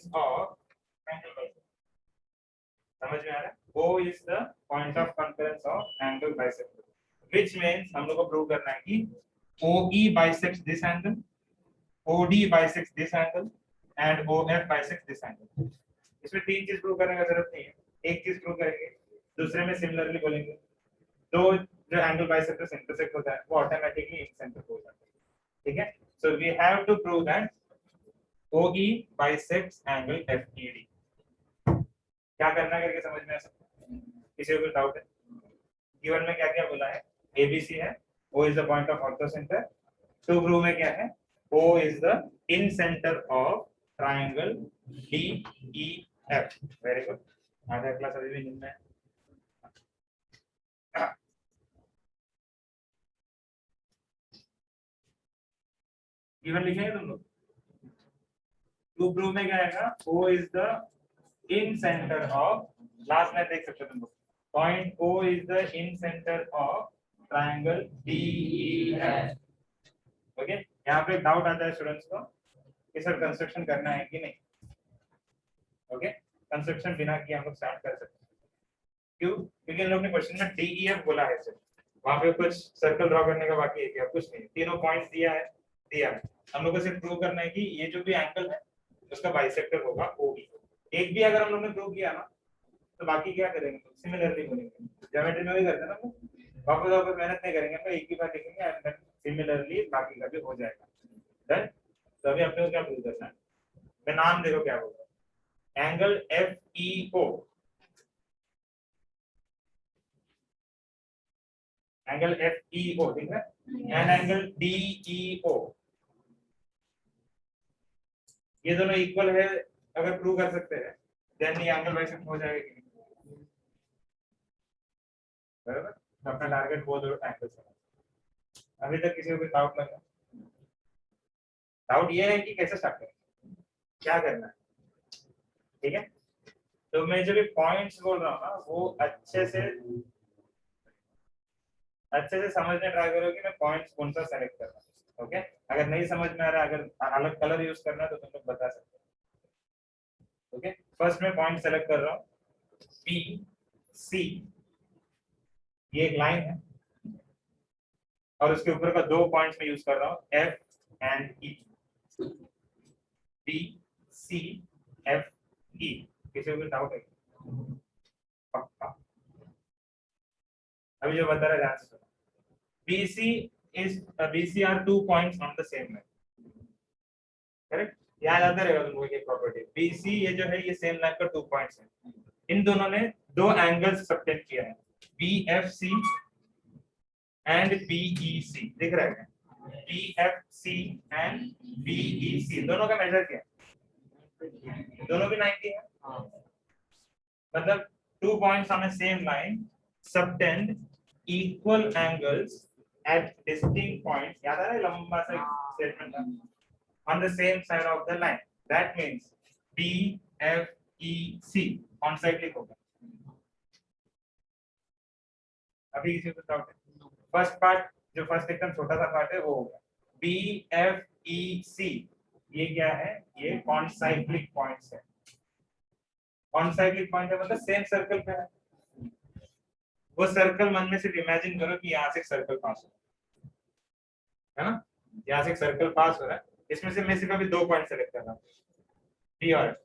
of angle bisector. समझ में आ रहा है? O is the point of concurrence of angle bisector, which means हम लोग को प्रूव करना है कि OE bisects this angle, OD bisects this angle, and OF bisects this angle. इसमें तीन चीज प्रूव करने का जरूरत नहीं है, एक चीज प्रूव करेंगे, दूसरे में सिमिलरली बोलेंगे, दो जो एंगल बाइसेक्टर्स इंटरसेक्ट होता है वो ऑटोमेटिकली इन सेंटर हो जाता है, ठीक है? So we have to prove that OE bisects angle FED. क्या करना करके समझ में आ सकता है? किसी को डाउट है? गिवन में क्या क्या बोला है? ABC है, O is the point of orthocenter. To prove में क्या है? O is the in center of triangle DEF. Very good, आधा क्लास अभी भी नहीं है। गिवन लिखेंगे तुम लोग? टू प्रूव में क्या आएगा? O is the in center of, last में देख सकते हो तुम लोग, point O is the in center of triangle DEF. Okay, यहाँ पे डाउट आता है स्टूडेंट्स को कि सर कंस्ट्रक्शन करना है कि नहीं। ओके, कंस्ट्रक्शन बिना किए हम लोग स्टार्ट कर सकते हैं। क्यों? क्योंकि इन लोग ने क्वेश्चन में DEF बोला है सर, वहां पे कुछ सर्कल ड्रॉ करने का बाकी है क्या? कुछ नहीं, तीनों पॉइंट्स दिया है। हम लोग को सिर्फ प्रूव करना है कि ये जो भी एंगल है उसका बाइसेक्टर होगा OE। एक भी अगर हम लोग ने प्रूव किया ना तो बाकी क्या करेंगे? सिमिलरली बोलेंगे, ज्योमेट्री में भी करते हैं ना, वापस मेहनत नहीं करेंगे, तो एक ही बार लिखेंगे एंड सिमिलरली बाकी का भी हो जाएगा। डन। तो अभी अपने को क्या प्रूव करना है? मैं नाम देखो क्या बोल रहा है, एंगल FEO, एंगल FEO ठीक है, एंड एंगल DEO, ये दोनों इक्वल है अगर प्रूव कर सकते हैं देन ये एंगल बाइसेक्ट हो जाएगा। बराबर, तो अपना टारगेट वो दो एंगल्स है। अभी तक किसी को कोई डाउट लगा? डाउट ये है कि कैसे स्टार्ट करें, क्या करना है, ठीक है? तो मैं जो भी पॉइंट्स बोल रहा हूँ ना वो अच्छे से समझने ट्राई करो कि मैं पॉइंट्स कौन सा सेलेक्ट कर रहा हूँ। ओके, अगर नहीं समझ में आ रहा, अगर अलग कलर यूज करना है तो तुम लोग बता सकते हो। ओके, फर्स्ट मैं पॉइंट सेलेक्ट कर रहा हूँ BC, ये एक लाइन है और उसके ऊपर का दो पॉइंट्स में यूज कर रहा हूँ F एंड E, BCFE। किसी को डाउट है? पक्का? अभी जो बता रहा ध्यान से सुनो, BC are 2 points on the same line, correct? याद आता रहेगा तुमको ये प्रॉपर्टी। BC ये जो है ये सेम लाइन का 2 पॉइंट्स है, इन दोनों ने दो एंगल्स सबटेंड किया है, BFC एंड BEC, दिख रहा है? BFC एंड BEC दोनों का मेजर किया, दोनों भी 90 है, मतलब 2 points on a same line subtend equal angles at distinct points, याद आ रहा है लंबा सा स्टेटमेंट था, on the same side of the line, that means BFEC concyclic होगा। अभी इसी को डाउट है? फर्स्ट पार्ट जो फर्स्ट एकदम छोटा सा पार्ट है वो होगा BFEC, ये क्या है? ये कॉन्साइक्लिक पॉइंट्स है। कॉन्साइक्लिक पॉइंट है मतलब सेम सर्कल पे है, वो सर्कल मन में सिर्फ इमेजिन करो कि यहाँ से एक सर्कल पास हो रहा है ना, यहाँ से एक सर्कल पास हो रहा है, इसमें से मैं सिर्फ अभी दो पॉइंट सेलेक्ट कर रहा हूँ, D और F,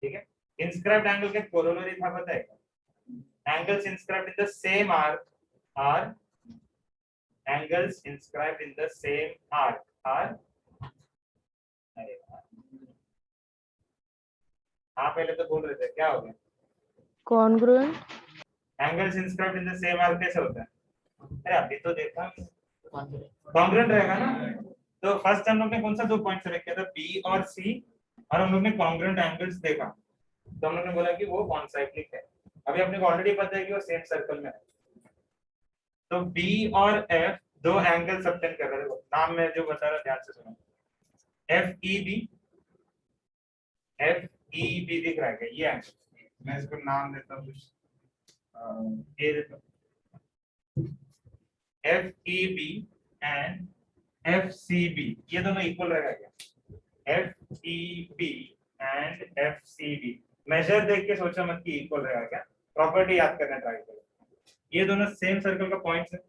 ठीक है? इंस्क्राइब्ड एंगल के कोरोलरी था पता है? Angles inscribed in the same arc are, angles inscribed in the same arc are, अरे हाँ पहले तो बोल रहे थे, क्या हो गया? Congruent. Angles inscribed in the same arc कैसे होता है? अरे अभी तो देखा, कॉन्ग्रुएंट रहेगा ना। तो फर्स्ट हम लोग ने कौन सा दो पॉइंट सेलेक्ट किया था? B और C, और हम लोग ने कॉन्ग्रुएंट एंगल्स देखा तो हम लोग ने बोला कि वो कॉन्साइक्लिक है। अभी अपने को ऑलरेडी पता है कि वो सेम सर्कल में है, तो B और F दो एंगल सबटेंड कर रहे हैं। नाम में जो बता रहा ध्यान से सुनो, FEB दिख रहा है ये एंगल, मैं इसको नाम देता हूँ कुछ ये देता हूँ, FEB एंड FCB, ये दोनों इक्वल रहेगा क्या? FEB and FCD। मेजर देख के सोचा मत कि इक्वल रहेगा क्या, प्रॉपर्टी याद करना ट्राई करो। ये दोनों सेम सर्कल का पॉइंट्स है,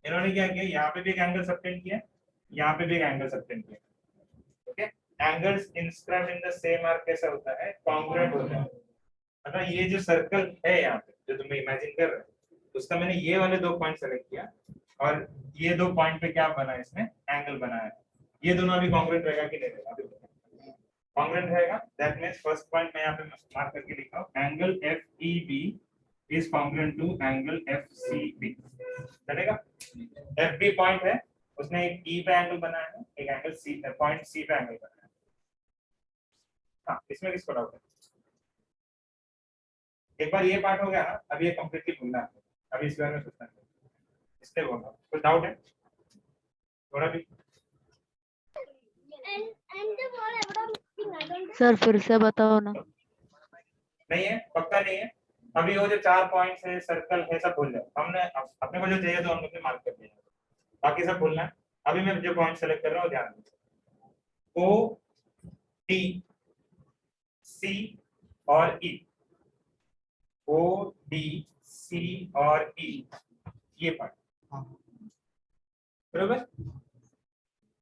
इन्होंने क्या किया, यहाँ पे भी एक एंगल सबटेंड किया, यहाँ पे भी एक एंगल सबटेंड किया। Okay, angles inscribed in the same arc कैसा होता है, कॉन्ग्रुएंट होता है। मतलब ये जो सर्कल है यहाँ पे जो तुम इमेजिन कर रहे हो, उसका मैंने ये वाले दो पॉइंट सेलेक्ट किया और ये दो पॉइंट पे क्या बना है, इसमें एंगल बनाया है। ये दोनों अभी कॉन्ग्रुएंट रहेगा कि नहीं रहेगा, कॉन्ग्रुएंट रहेगा। दैट मींस फर्स्ट पॉइंट मैं यहाँ पे मार्क करके लिखा हूँ, angle FEB is congruent to angle FCB। चलेगा, FB पॉइंट है, उसने एक E पे एंगल बनाया है, एक एंगल C पॉइंट C पे एंगल बनाया है। हाँ, इसमें किसको डाउट है? एक बार ये पार्ट हो गया ना, अब ये कंप्लीटली भूलना है, अभी इस बारे में सोचना है, इसलिए बोल रहा हूँ। कुछ डाउट है थोड़ा भी? सर फिर से बताओ ना। नहीं है, पक्का नहीं है। अभी वो जो 4 पॉइंट्स है, सर्कल है, सब भूल जाओ। हमने अपने को जो चाहिए तो हमने मार्क कर दिया, बाकी सब भूलना है। अभी मैं जो पॉइंट सेलेक्ट कर रहा हूँ ध्यान दो, O D C और E, O D C और E, ये पार्ट बरोबर।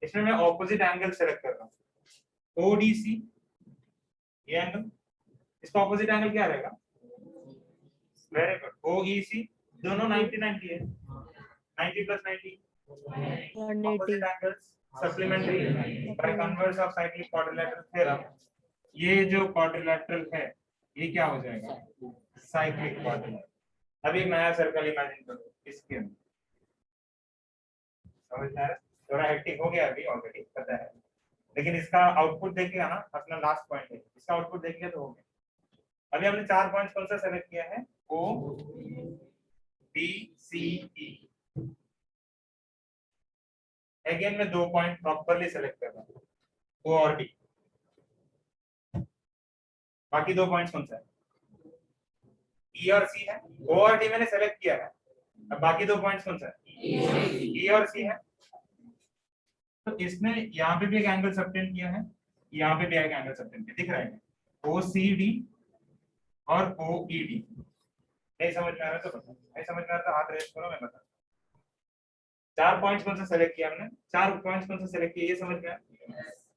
इसमें मैं ऑपोजिट एंगल सेलेक्ट कर रहा हूँ, ODC ये एंगल, इसका ऑपोजिट एंगल क्या रहेगा, वेरी गुड, OEC। दोनों 90-90 है, 90 + 90 opposite 180 angles supplementary by converse of cyclic quadrilateral theorem. ये जो क्वाड्रिलेटरल है ये क्या हो जाएगा, साइक्लिक क्वाड्रिलेटरल। अभी एक नया सर्कल इमेजिन करो इसके अंदर, समझ आ रहा है? थोड़ा हेक्टिक हो गया अभी, ऑलरेडी पता है, लेकिन इसका आउटपुट देखिएगा ना, अपना लास्ट पॉइंट है, इसका आउटपुट देखिए तो हो गया। अभी हमने 4 पॉइंट्स कौन सा सेलेक्ट किया है, O B C E। Again मैं 2 पॉइंट प्रॉपर्ली सेलेक्ट कर रहा हूँ, O और D। बाकी 2 पॉइंट्स कौन सा है, E और C है। O और D मैंने सेलेक्ट किया है, अब बाकी 2 पॉइंट्स कौन सा है, E और C है। तो इसने यहाँ पे भी एक एंगल सबटेंड किया है, यहाँ पे भी एक एंगल सबटेंड किया, दिख रहा है OCD और OED। नहीं समझ में आ रहा तो बताओ, नहीं समझ में आ रहा तो हाथ रेस करो, मैं बता। 4 पॉइंट्स कौन सा सेलेक्ट किया हमने, 4 पॉइंट्स कौन सा सेलेक्ट किया, ये समझ में आया,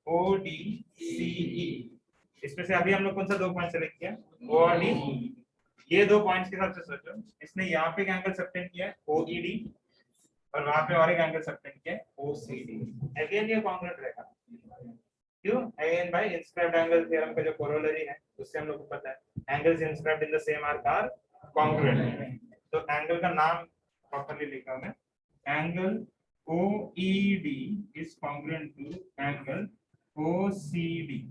ODCE। इसमें से अभी हम लोग कौन सा 2 पॉइंट सेलेक्ट किया, O और D। ये 2 पॉइंट्स के हिसाब से सोचो, इसने यहाँ पे एक एंगल सबटेंड किया है OED और वहां पे और एक एंगल सबटेंड किया है OCD। अगेन ये कॉन्ग्रुएंट रहेगा, क्यों, अगेन भाई इंस्क्राइब्ड एंगल थ्योरम का जो कोरोलरी है उससे हम लोग को पता है angles inscribed in the same arc are congruent. तो एंगल का नाम प्रॉपर्ली लिखा मैं, angle OED is congruent to angle OCD।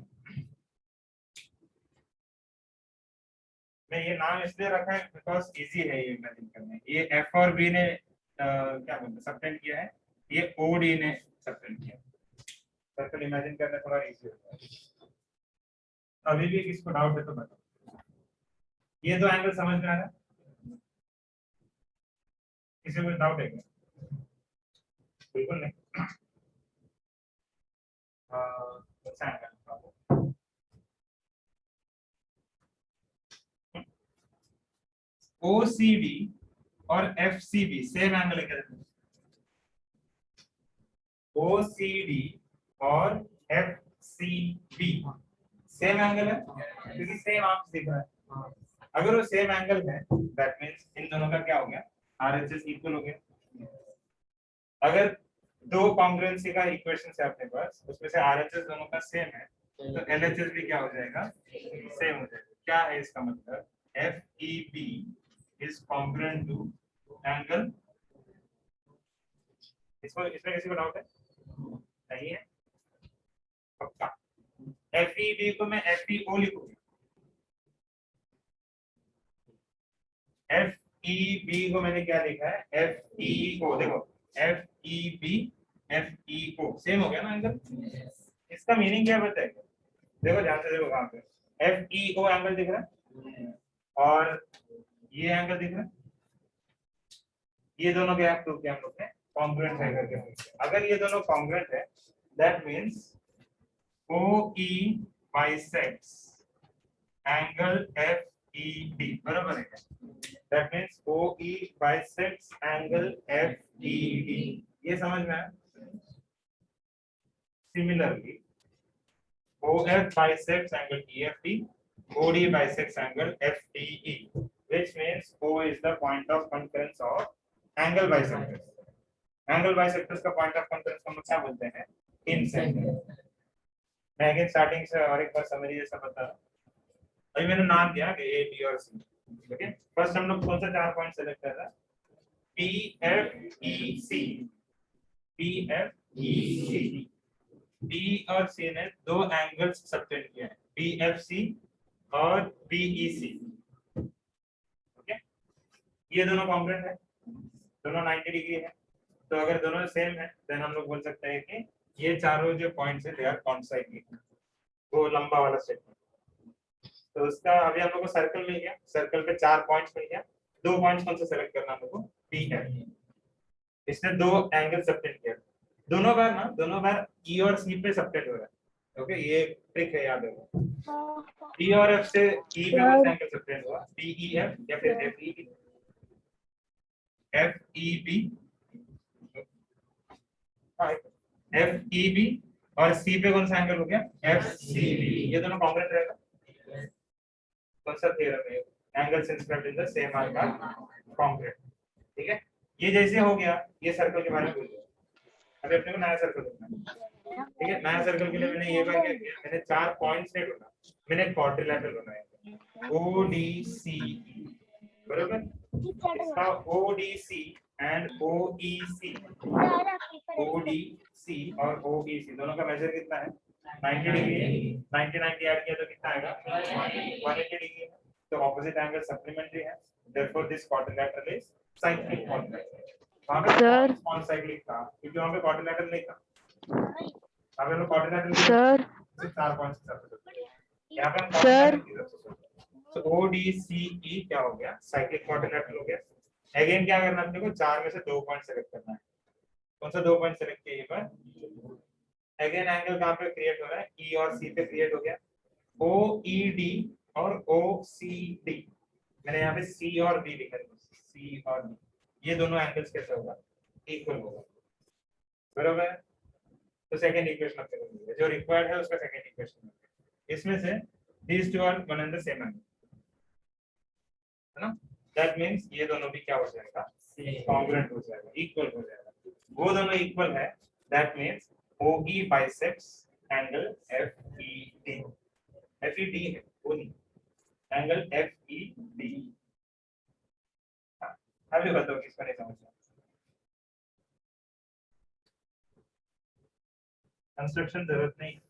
मैं ये नाम इसलिए रखा है बिकॉज इजी है ये इमेजिन करने। ये F और B ने क्या बोलते हैं सबटेंड किया है, ये OD ने सबटेंड किया। सर्कल इमेजिन करना थोड़ा इजी होता है। अभी भी किसको डाउट है तो बताओ, ये 2 एंगल समझ में आ रहा है, किसी को डाउट है क्या? बिल्कुल नहीं। अच्छा एंगल OCD और FCB सेम एंगल है क्या, OCD और FCB सेम एंगल है क्योंकि सेम आर्क दिख रहा है। अगर वो सेम एंगल है दैट मींस इन दोनों का क्या हो गया, RHS इक्वल हो गया। अगर 2 कॉन्ग्रुएंसी का इक्वेशन है अपने पास, उसमें से RHS दोनों का सेम है तो LHS भी क्या हो जाएगा, सेम हो जाएगा। क्या है इसका मतलब, FEB is congruent to angle, इसमें किसी को डाउट है नहीं है, पक्का। FEB को मैं FEO लिखूंगा, FEB को मैंने क्या लिखा है, FEO। देखो FEB FEO सेम हो गया ना एंगल। इसका मीनिंग क्या बताएगा, देखो ध्यान से देखो, वहां पे FEO एंगल दिख रहा है और ये एंगल दिख रहा है, ये दोनों क्या प्रूव किया हम लोग ने, कॉन्ग्रुएंट है करके। अगर ये दोनों कॉन्ग्रुएंट है that means OE bisects angle FED, बराबर है क्या? That means OE bisects angle FED. ये समझ में आया? Similarly, OF bisects angle EFD, OD bisects angle FDE, which means O is the point of convergence of angle bisectors. Angle bisectors का point of convergence हम लोग क्या बोलते हैं? Incentre. मैं अगेन स्टार्टिंग से और एक बार समरी जैसा बता रहा हूँ। अभी मैंने नाम दिया कि ए बी और सी। ओके, फर्स्ट हम लोग कौन सा 4 पॉइंट सेलेक्ट कर रहा है? पी एफ ई सी, पी एफ ई सी। बी और सी ने दो एंगल्स सबटेंड किए हैं, पी एफ सी और पी ई सी। ओके, ये दोनों कॉन्ग्रुएंट है, दोनों 90 डिग्री है। तो अगर दोनों सेम है देन हम लोग बोल सकते हैं कि ये चारों जो पॉइंट्स है दे आर कॉन्साइक्लिक। वो लंबा वाला स्टेटमेंट। तो उसका अभी हम लोग को सर्कल मिल गया, सर्कल पे 4 पॉइंट्स मिल गया। 2 पॉइंट्स कौन सा सेलेक्ट करना हम लोग को? P F. इसने दो एंगल सबटेंड किया, दोनों बार ई और सी पे सबटेंड हो रहा है। ओके, ये ट्रिक है, याद रखो। पी और एफ से ई पे कौन सा एंगल सबटेंड हुआ? पी ई एफ या फिर F E B. F E B, F E B और सी पे कौन सा एंगल हो गया? F C B. ये दोनों कॉन्ग्रुएंट रहेगा। कौन सा थ्योरम है? Angles inscribed in the same arc are congruent. ठीक है, ये जैसे हो गया, ये सर्कल के बारे में बोल दिया। अभी अपने को नया सर्कल बनाना है। ठीक है, नया सर्कल के लिए मैंने ये बार क्या किया, मैंने 4 पॉइंट्स ने ढूंढा। मैंने क्वाड्रिलेटरल बनाया, ओ डी सी, बराबर। इसका O D C and O E C, ODC और OEC दोनों का मेजर कितना है? 90 डिग्री। 90 90 ऐड किया तो कितना आएगा? 180 डिग्री। तो ऑपोजिट एंगल सप्लीमेंट्री है, therefore this quadrilateral is cyclic quadrilateral. वहां पे सर कौन साइक्लिक था? क्योंकि वहां पे क्वाड्रिलेटरल नहीं था। अब हम क्वाड्रिलेटरल सर सिर्फ 4 पॉइंट्स के साथ, यहां पे हम सर तो ODCE क्या हो गया? साइक्लिक क्वाड्रिलेटरल हो गया। अगेन क्या करना है अपने को? 4 में से 2 पॉइंट सेलेक्ट करना है। कौन सा 2 पॉइंट सेलेक्ट किए पर? अगेन एंगल कहां पे क्रिएट हो रहा है? ई और सी पे क्रिएट हो गया। OED और OCD, मैंने यहाँ पे C और D लिखा है, C और D। ये दोनों एंगल्स कैसे होगा? इक्वल होगा, बराबर है। तो सेकंड इक्वेशन अपने को मिल गया, जो रिक्वायर्ड है उसका सेकंड इक्वेशन। इसमें से these two are one and the same angle, है ना? दैट मींस ये दोनों भी क्या हो जाएगा? कॉन्ग्रुएंट हो जाएगा, इक्वल हो जाएगा। वो दोनों इक्वल है, that means OE bisects angle FED। FED है वो नहीं, एंगल FED। अभी बताओ किसको नहीं समझ में? कंस्ट्रक्शन जरूरत नहीं,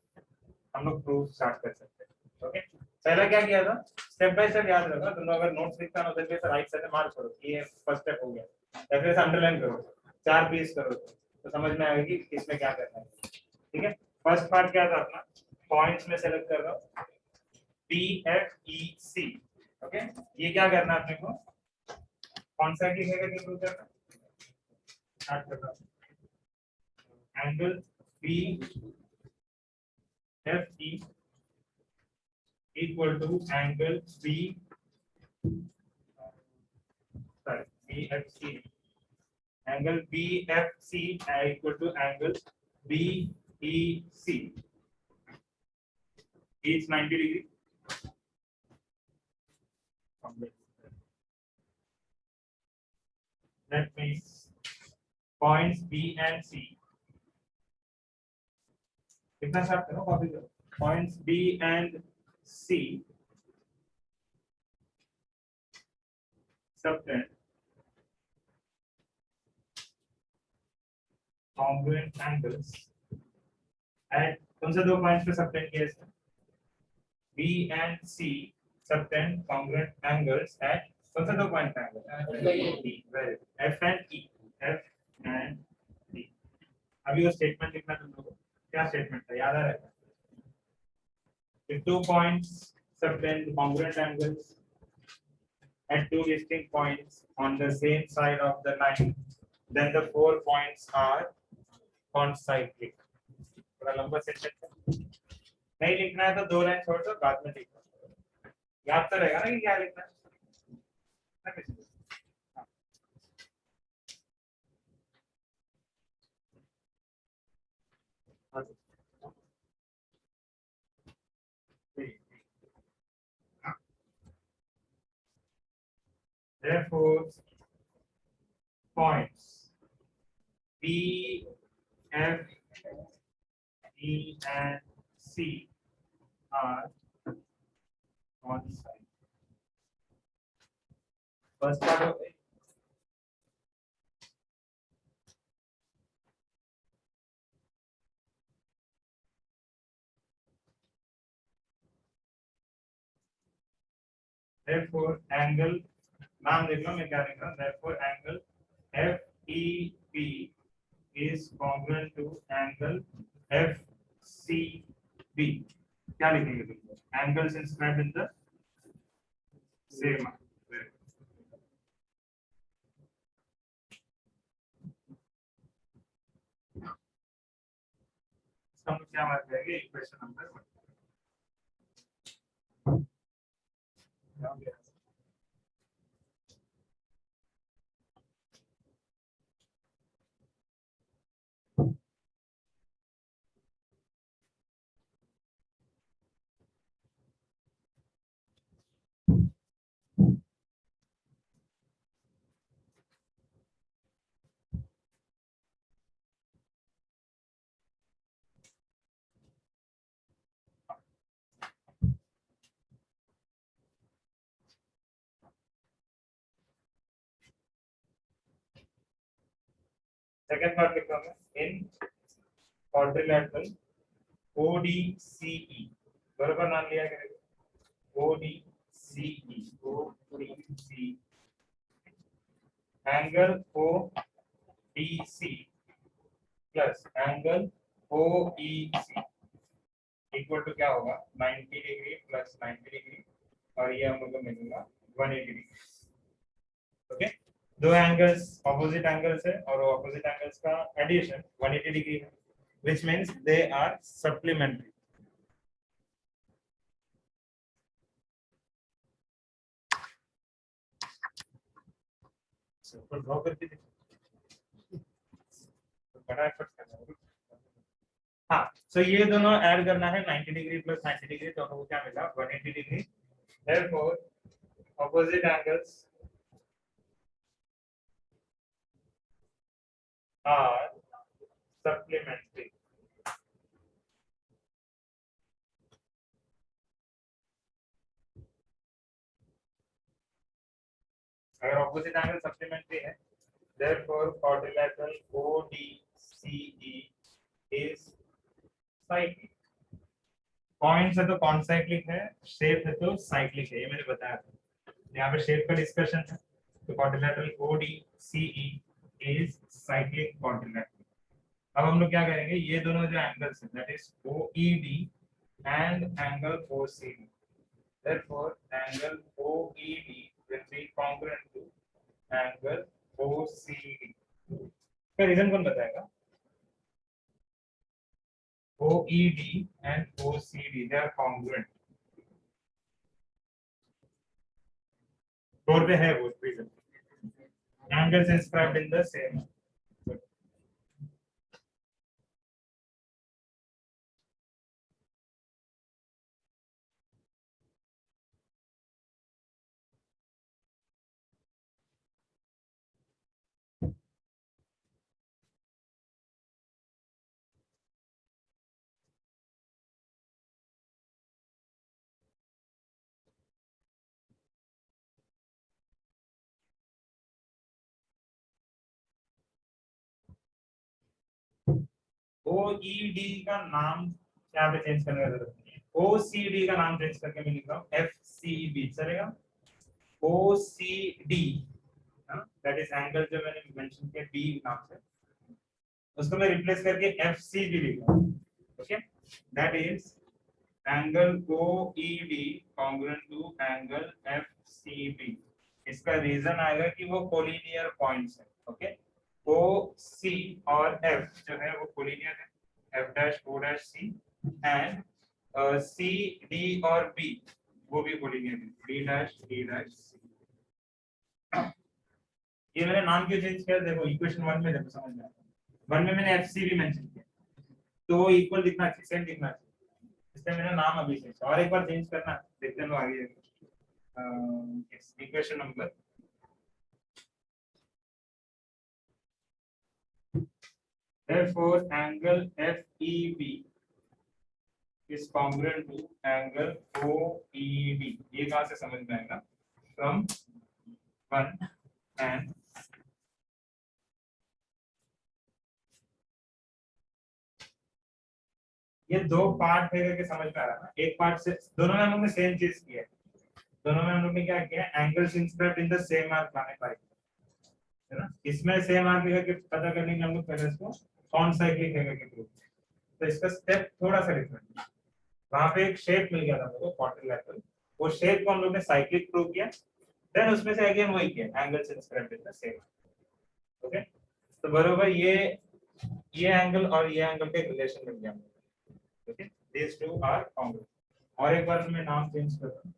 हम लोग प्रूफ स्टार्ट कर सकते हैं। ओके, पहला क्या किया था? स्टेप बाय स्टेप याद रखना। तुम लोग अगर नोट्स लिखता ना उधर पे राइट साइड में मार्क करो, ये फर्स्ट स्टेप हो गया, या फिर अंडरलाइन करो, 4 पीस करो तो समझ में आएगी किसमें क्या करना है। ठीक है, फर्स्ट पार्ट क्या था अपना? पॉइंट्स में सेलेक्ट कर रहा हूं PFEC। ओके, ये क्या करना है अपने को? कौन सा लिखेगा कि प्रूव करना? स्टार्ट कर रहा हूं, angle BFE equal to angle BFC, angle BFC equal to angle BEC, each 90 degree। That means points B and C, कितना साफ करो कॉपी करो, points B and C subtend congruent angles at कौन से 2 पॉइंट्स पे सबटेंड किया इसने? B and C subtend congruent angles at कौन सा 2 पॉइंट पे angle? F and E, F and E। अभी वो स्टेटमेंट लिखना तुम लोगों को, क्या स्टेटमेंट था याद आ रहा है? If 2 points subtend congruent angles at 2 distinct points on the same side of the line, then the 4 points are concyclic। थोड़ा लंबा सेंटेंस है, नहीं लिखना है तो 2 लाइन छोड़ दो, बाद में लिखो, याद तो रहेगा ना कि क्या लिखना है ना किसी को? हाँ। हाँ जी। ठीक। Therefore, points B, F, E, and C are on side. First part of it. Therefore, angle नाम देख लो, मैं क्या लिख रहा हूँ? Therefore, angle FEB is congruent to angle FCB. क्या लिखेंगे तुम? Angles inscribed in the same. इसका मतलब क्या मार्क करेंगे? Equation number 1. सेकंड पार्ट लिखा है इन quadrilateral ODCE, बराबर नाम लिया करेगा ODCE angle ODC plus angle OEC equal to क्या होगा? 90 डिग्री प्लस 90 डिग्री और ये हम लोग को मिलेगा 180 डिग्री. ओके, दो एंगल्स ऑपोजिट एंगल्स है और ऑपोजिट एंगल्स का एडिशन 180 डिग्री है, which means they are supplementary. तो ड्रॉ करके देखो, बड़ा एफर्ट करना है. हाँ, सो ये दोनों ऐड करना है, 90 डिग्री प्लस 90 डिग्री, दोनों को क्या मिला? 180 degree. Therefore, opposite angles are supplementary. अगर ऑपोजिट एंगल सप्लीमेंट्री है, therefore quadrilateral ODCE is cyclic. Points है तो कौन साइक्लिक है, शेप है तो साइक्लिक है, ये मैंने बताया था. यहाँ पे शेप का डिस्कशन है, तो quadrilateral ODCE is cyclic quadrilateral. अब हम लोग क्या करेंगे? ये दोनों जो एंगल्स हैं, that is OED and angle OCD. Therefore, angle OED will be congruent to angle OCD. इसका रीजन कौन बताएगा? OED and OCD, they are congruent. Board पे है वो reason. Angles inscribed in the same. OED का नाम क्या पे चेंज करने का जरूरत नहीं है. OCD का नाम चेंज करके मैं लिख रहा हूँ FCB, चलेगा? OCD, दैट इज एंगल जो मैंने मेंशन किया B नाम से, उसको मैं रिप्लेस करके FCB लिख रहा हूँ. Okay, that is angle OED congruent to angle FCB. इसका रीजन आएगा कि वो कोलिनियर पॉइंट्स है. ओके, OC और F जो है वो कोलिनियर है, F' O' C, and C D और बी वो भी बोलेंगे डी डैश सी। ये मैंने नाम क्यों चेंज किया देखो इक्वेशन 1 में देखो समझ में आता है 1 में मैंने एफ सी भी मेंशन किया तो वो इक्वल दिखना चाहिए सेम दिखना चाहिए इसलिए मैंने नाम अभी चेंज और एक बार चेंज करना देखते हैं लोग आगे equation number therefore angle FEB is congruent to angle OEB ये कहाँ से समझ में आएगा from 1 and ये दो पार्ट है करके समझ में आ रहा है ना एक पार्ट से दोनों में हम लोग ने सेम चीज किया है दोनों में हम लोग ने क्या किया angles inscribed in the same arc बनाने पाए है ना इसमें सेम आर्क है कि पता करने के लिए हम लोग पहले इसको कौन साइक्लिक है करके प्रूव तो इसका स्टेप थोड़ा सा डिफरेंट है वहां पे एक शेप मिल गया था हमको क्वाड्रिलेटरल वो शेप को हम लोग ने साइक्लिक प्रूव किया देन उसमें से अगेन वही किया angles inscribed in the same okay तो बरोबर ये एंगल और ये एंगल का रिलेशन मिल गया okay these two are congruent और एक बार मैं नाम चेंज कर रहा हूं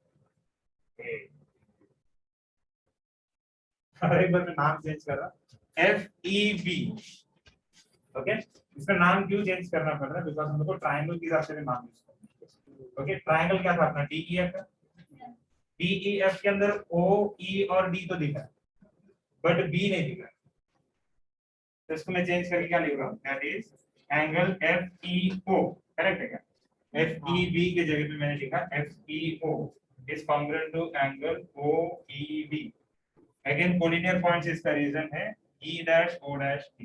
और एक बार मैं नाम चेंज कर रहा हूं FEB ओके इसका नाम क्यों चेंज करना पड़ रहा है बिकॉज़ हम लोग को ट्रायंगल के हिसाब से भी नाम यूज करना है ओके ट्रायंगल क्या था अपना DEF है DEF के अंदर O E और D तो दिखा है बट B नहीं दिखा तो इसको मैं चेंज करके क्या लिख रहा हूं that is angle FEO correct है क्या FEB के जगह पे मैंने लिखा FEO is congruent to angle OEB again collinear points इसका रीजन है E dash O dash D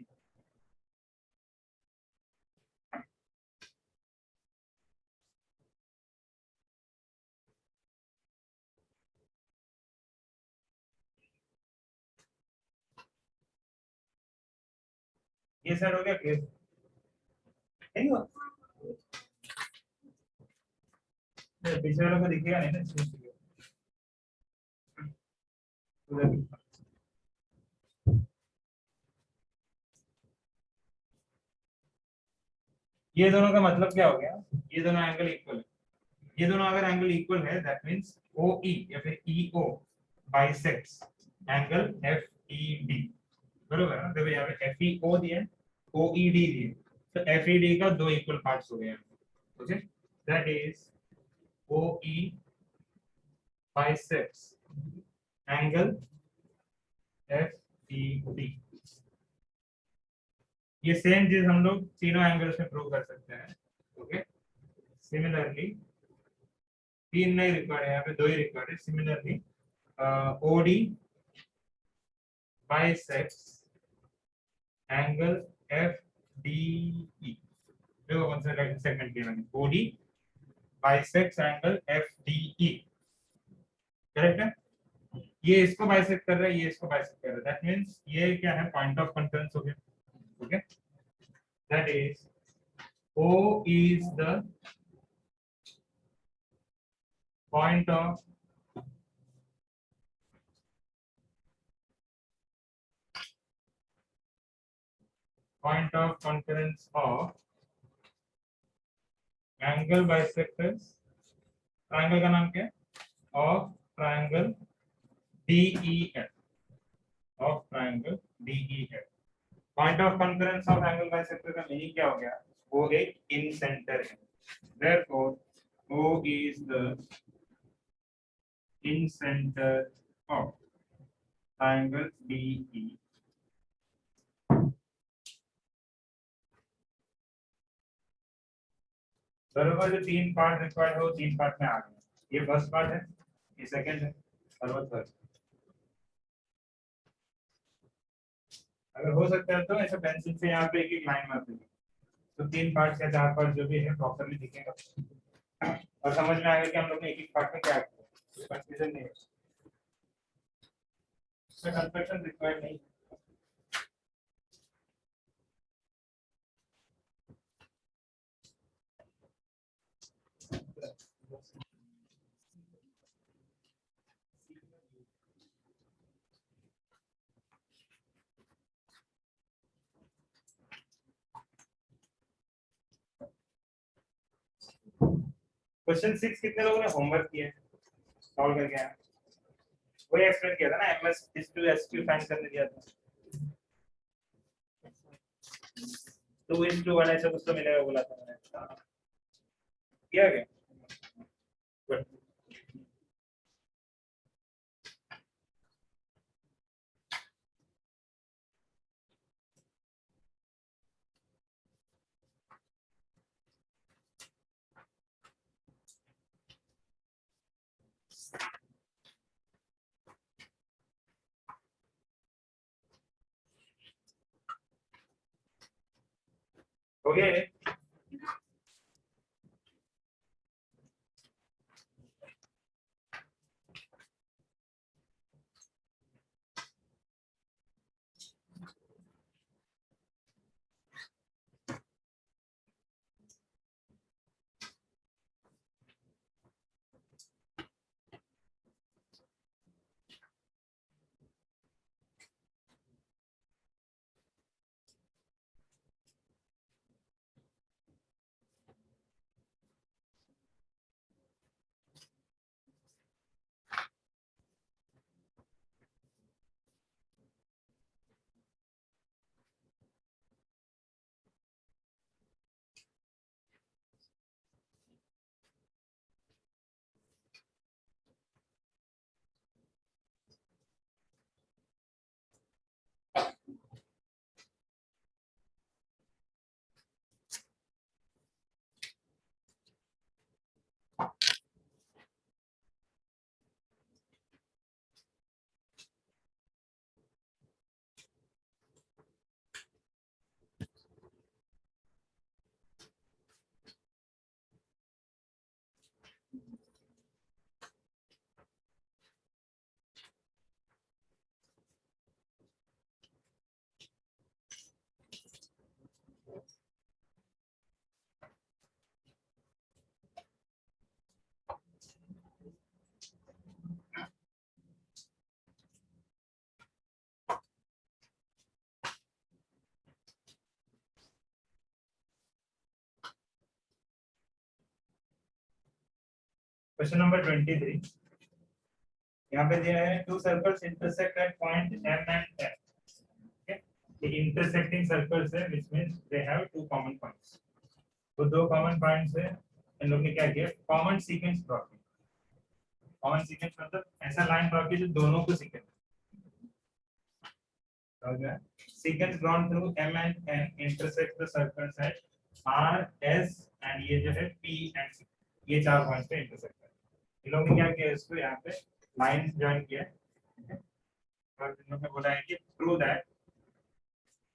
ये सर हो गया क्लियर नहीं हुआ पीछे वालों को दिखेगा नहीं ना ये दोनों का मतलब क्या हो गया ये दोनों एंगल इक्वल है ये दोनों अगर एंगल इक्वल है दैट मींस OE या फिर EO बाइसेक्ट्स एंगल FED बरोबर है ना देखो यहाँ पे FEO दिया OED दिया तो FED का दो इक्वल पार्ट्स हो गए okay that is OE bisects angle FED ये सेम चीज हम लोग तीनों एंगल्स में प्रूव कर सकते हैं ओके सिमिलरली तीन नहीं रिक्वायर्ड है यहाँ पे दो ही रिक्वायर्ड है similarly OD bisects angle FDE देखो कौन सा सेगमेंट किया मैंने OD bisects angle FDE correct है ये इसको बाइसेक्ट कर रहा है ये इसको बाइसेक्ट कर रहा है दैट मींस ये क्या है पॉइंट ऑफ कॉन्फ्रेंस हो गया okay that is O is the point of conference of angle bisectors triangle का नाम क्या है of triangle DEF of triangle DEF point of conference of angle bisector का मीनिंग क्या हो गया वो एक इन सेंटर है therefore O is the in center of triangle DE बराबर जो तीन पार्ट रिक्वायर्ड है वो तीन पार्ट में आ गए ये फर्स्ट पार्ट है ये सेकंड है और वो थर्ड अगर हो सकता है तो ऐसा पेंसिल से यहाँ पे एक एक लाइन मार देंगे तो तीन पार्ट या चार पार्ट जो भी है प्रॉपर्ली दिखेगा और समझ में आएगा कि हम लोग ने एक एक पार्ट में क्या किया कंफ्यूजन नहीं है इसमें कंस्ट्रक्शन रिक्वायर्ड नहीं क्वेश्चन 6 कितने लोगों ने होमवर्क किया है, सॉल्व करके आया? वही एक्सप्लेन किया था ना, MS is to SQ find करने दिया था, 2:1 ऐसा कुछ तो मिलेगा बोला था मैंने, किया गया? गुड। हो गया ये? क्वेश्चन नंबर 23, यहाँ पे दिया है two circles intersect at point M and F. The intersecting circles है, which means they have two common points. तो दो कॉमन पॉइंट्स है, इन लोग ने क्या किया, कॉमन सीक्वेंस ड्रॉ किया। कॉमन सीक्वेंस मतलब ऐसा लाइन ड्रॉ किया जो दोनों को sequence, sequence drawn through M and N intersect the circles at R S and ये जो है पी एंड सी, ये चार पॉइंट्स पे इंटरसेक्ट है। इन लोगों ने क्या किया, इसको यहाँ पे लाइंस जॉइन किया है और इन लोगों ने बोला है कि prove that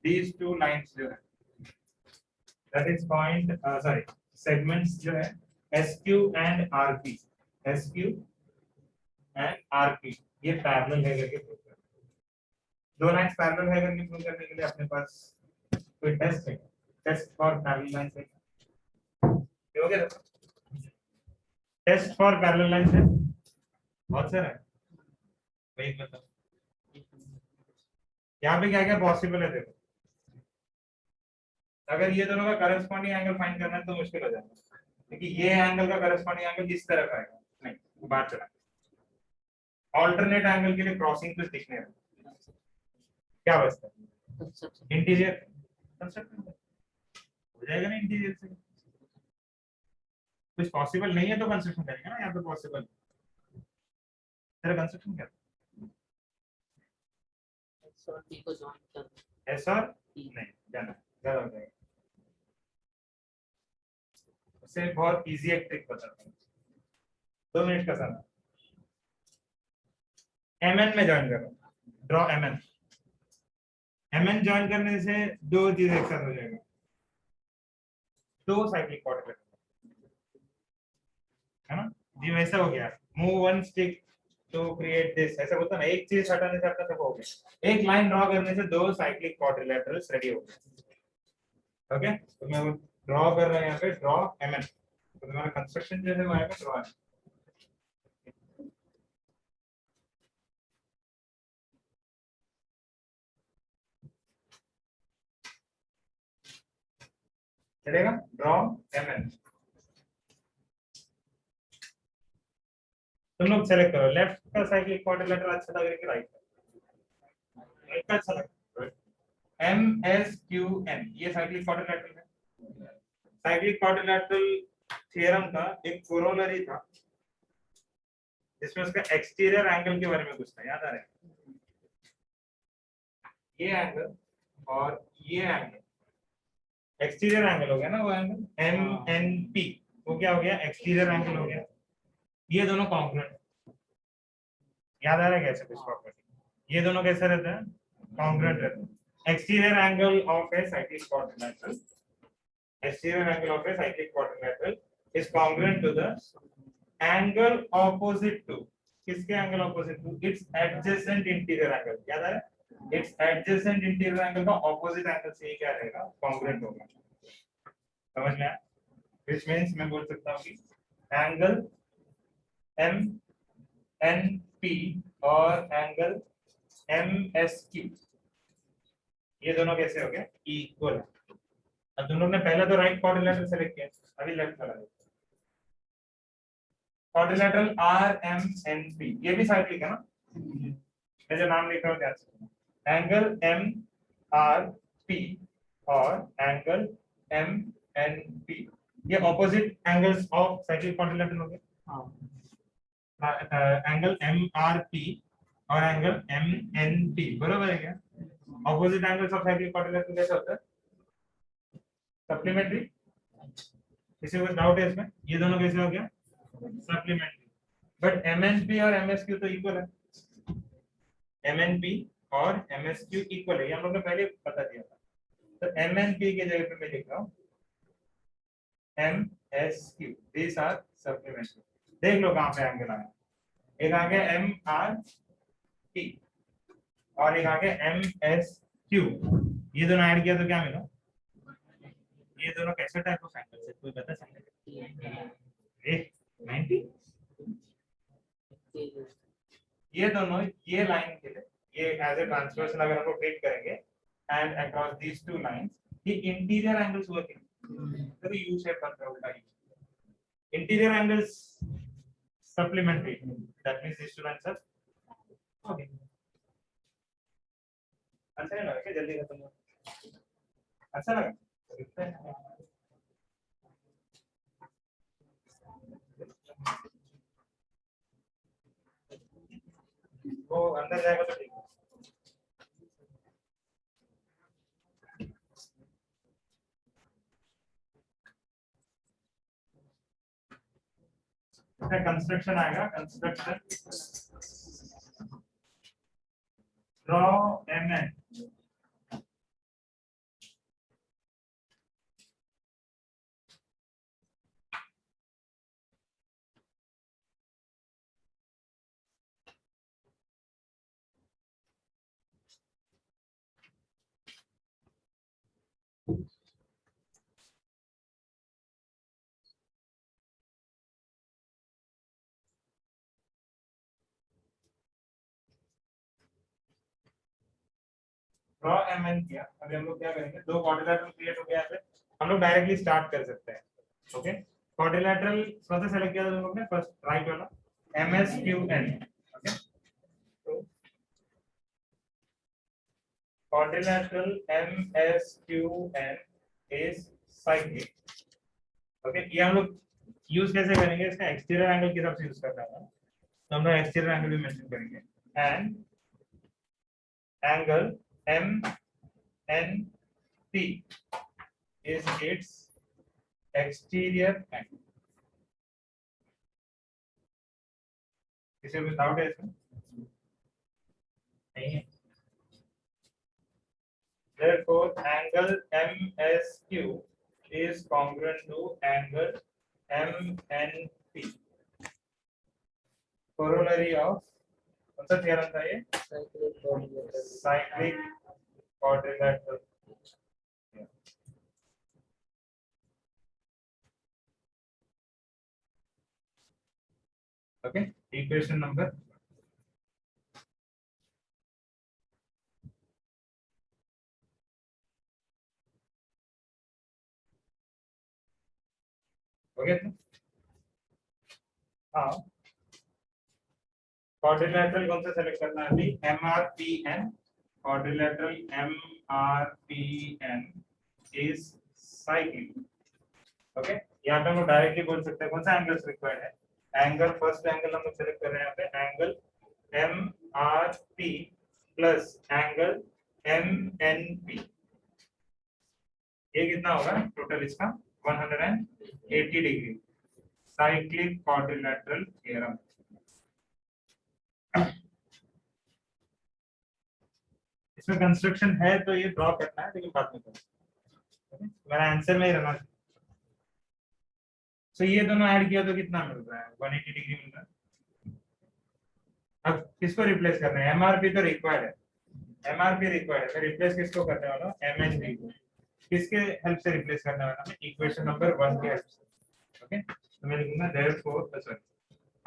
these two lines जो है, that is point sorry segments जो है SQ and RP, SQ and RP ये पैरेलल है करके प्रूव कर, दो लाइंस पैरेलल है करके प्रूव करने के लिए अपने पास कोई टेस्ट है, टेस्ट फॉर पैरेलल लाइंस है, हो गया? टेस्ट फॉर पैरेलल लाइंस है बहुत सारा है, वही मतलब यहाँ पे क्या क्या पॉसिबल है देखो। अगर ये दोनों का करस्पॉन्डिंग एंगल फाइंड करना है तो मुश्किल हो जाएगा, क्योंकि ये एंगल का करस्पॉन्डिंग एंगल इस तरफ आएगा, नहीं बात चला, ऑल्टरनेट एंगल के लिए क्रॉसिंग तो दिखने है, क्या बचता है, इंटीरियर कंस्ट्रक्शन हो जाएगा ना, इंटीरियर से कुछ पॉसिबल नहीं है तो कंस्ट्रक्शन करेंगे ना, यहाँ पे पॉसिबल तेरा कंस्ट्रक्शन क्या ऐसा नहीं जाना ज्यादा हो जाएगा, उससे बहुत इजी एक ट्रिक बताता हूँ, 2 मिनट का समय, mn में ज्वाइन करो, ड्रॉ mn, mn ज्वाइन करने से दो चीज एक साथ हो जाएगा, दो साइक्लिक क्वाड्रिलेटरल है ना जी, वैसा हो गया, move one stick to create this, ऐसा होता ना, एक चीज हटाने से आपका सब हो गया, एक लाइन ड्रॉ करने से दो साइक्लिक क्वाड्रिलेटरल्स रेडी हो गए। ओके, तो मैं ड्रॉ कर रहा हूं यहाँ पे, ड्रॉ mn, तो तुम्हारा कंस्ट्रक्शन जो है वो आएगा ड्रॉ, चलेगा, ड्रॉ mn, तुम लोग सेलेक्ट करो, लेफ्ट का साइक्लिक क्वाड्रिलेटरल अच्छा लग रहा है कि राइट का? राइट का अच्छा लग रहा है। एम एस क्यू एन ये साइक्लिक क्वाड्रिलेटरल है। साइक्लिक क्वाड्रिलेटरल थ्योरम का एक कोरोलरी था जिसमें उसका एक्सटीरियर एंगल के बारे में कुछ था, याद आ रहा है? ये एंगल और ये एंगल एक्सटीरियर एंगल हो गया ना, वो एंगल एम एन पी, वो क्या हो गया? एक्सटीरियर एंगल हो गया। ये दोनों कॉन्ग्रुएंट, याद आ रहा है कैसे कुछ प्रॉपर्टी? ये दोनों कैसे रहते हैं? कॉन्ग्रुएंट रहते हैं। Exterior angle of a cyclic quadrilateral, exterior angle of a cyclic quadrilateral is congruent to the angle opposite to, किसके angle opposite to? Its adjacent interior angle, याद है? Its adjacent interior angle का opposite angle से ही क्या रहेगा? Congruent होगा। समझ में आया? Which means मैं बोल सकता हूँ कि angle M N P और angle M S Q ये दोनों कैसे हो गए? Equal है। अब तुम लोग ने पहले तो राइट क्वाड्रिलेटरल सेलेक्ट किया, अभी लेफ्ट वाला quadrilateral R M N P, ये भी साइक्लिक है ना? मैं जो नाम लिख रहा हूँ ध्यान से, एंगल एम आर पी और एंगल एम एन पी ये opposite angles of cyclic quadrilateral हो गए। एंगल एम आर पी और एंगल एम एन पी बराबर है क्या? Opposite angles of cyclic quadrilateral कैसे होता है? सप्लीमेंट्री। किसी को डाउट है इसमें? ये दोनों कैसे हो गया? सप्लीमेंट्री। बट एमएनपी और एमएसक्यू तो इक्वल है। एमएनपी और एमएसक्यू इक्वल है, ये हम लोग ने पहले बता दिया था। तो एमएनपी की जगह पे मैं लिख रहा हूँ एमएसक्यू, दीस आर सप्लीमेंट्री। देख लो कहाँ पे एंगल आया, एक आ गया एम आर पी और एक आ गया एम एस क्यू, ये दोनों ऐड किया तो क्या मिला? ये दोनों कैसे टाइप ऑफ एंगल है, कोई बता सकता है? 90। ये दोनों, ये लाइन के लिए ये एज ए ट्रांसवर्सल अगर हम लोग ड्रिल करेंगे and across these two lines, ये इंटीरियर एंगल्स हुआ क्या? तो यू शेप बनता है उल्टा U, interior angles supplementary, that means this two lines are okay. अच्छा नहीं लगा क्या? जल्दी खत्म हो, अच्छा लगा? वो अंदर जाएगा तो ठीक है। कंस्ट्रक्शन आएगा, construction draw MN, draw MN किया। अभी हम लोग क्या करेंगे, दो क्वाड्रिलेटरल क्रिएट हो गया है, हम लोग डायरेक्टली स्टार्ट कर सकते हैं। ओके, क्वाड्रिलेटरल कौन सा सेलेक्ट किया था तुम लोग ने? फर्स्ट राइट वाला M S Q N. Okay, तो quadrilateral M S Q N is cyclic. Okay, ये हम लोग यूज कैसे करेंगे? इसका एक्सटीरियर एंगल के हिसाब से यूज करना है, तो हम लोग एक्सटीरियर एंगल भी मेंशन करेंगे। And angle M N P is its exterior angle। किसी को डाउट है इसमें? नहीं है। Therefore, angle MSQ is congruent to angle MNP। Corollary of कौन सा थ्योरम था ये? Cyclic quadrilateral. Okay, equation number हो गया था? हाँ, क्वाड्रिलेटरल कौन सा सेलेक्ट करना है अभी? MRPN, quadrilateral MRPN is cyclic. Okay, यहाँ पे हम लोग डायरेक्टली बोल सकते हैं कौन सा एंगल रिक्वायर्ड है। एंगल, फर्स्ट एंगल हम लोग सेलेक्ट कर रहे हैं यहाँ पे, angle MRP plus angle MNP। ये कितना होगा टोटल इसका? 180 डिग्री, साइक्लिक क्वाड्रिलेटरल थ्योरम। इसमें कंस्ट्रक्शन है तो ये ड्रॉ करना है, लेकिन बाद में करें। मेरा आंसर में ही रहना चाहिए। तो ये दोनों ऐड किया तो कितना मिल रहा है? 180 डिग्री मिल रहा है। अब किसको रिप्लेस करना है? एमआरपी तो रिक्वायर्ड है, एमआरपी रिक्वायर्ड है, रिप्लेस किसको करने वाला हूं? एमएचपी को। किसके हेल्प से रिप्लेस करने वाला मैं? इक्वेशन नंबर 1 के हेल्प से। ओके, तो मैं लिखूंगा देयरफॉर, सॉरी,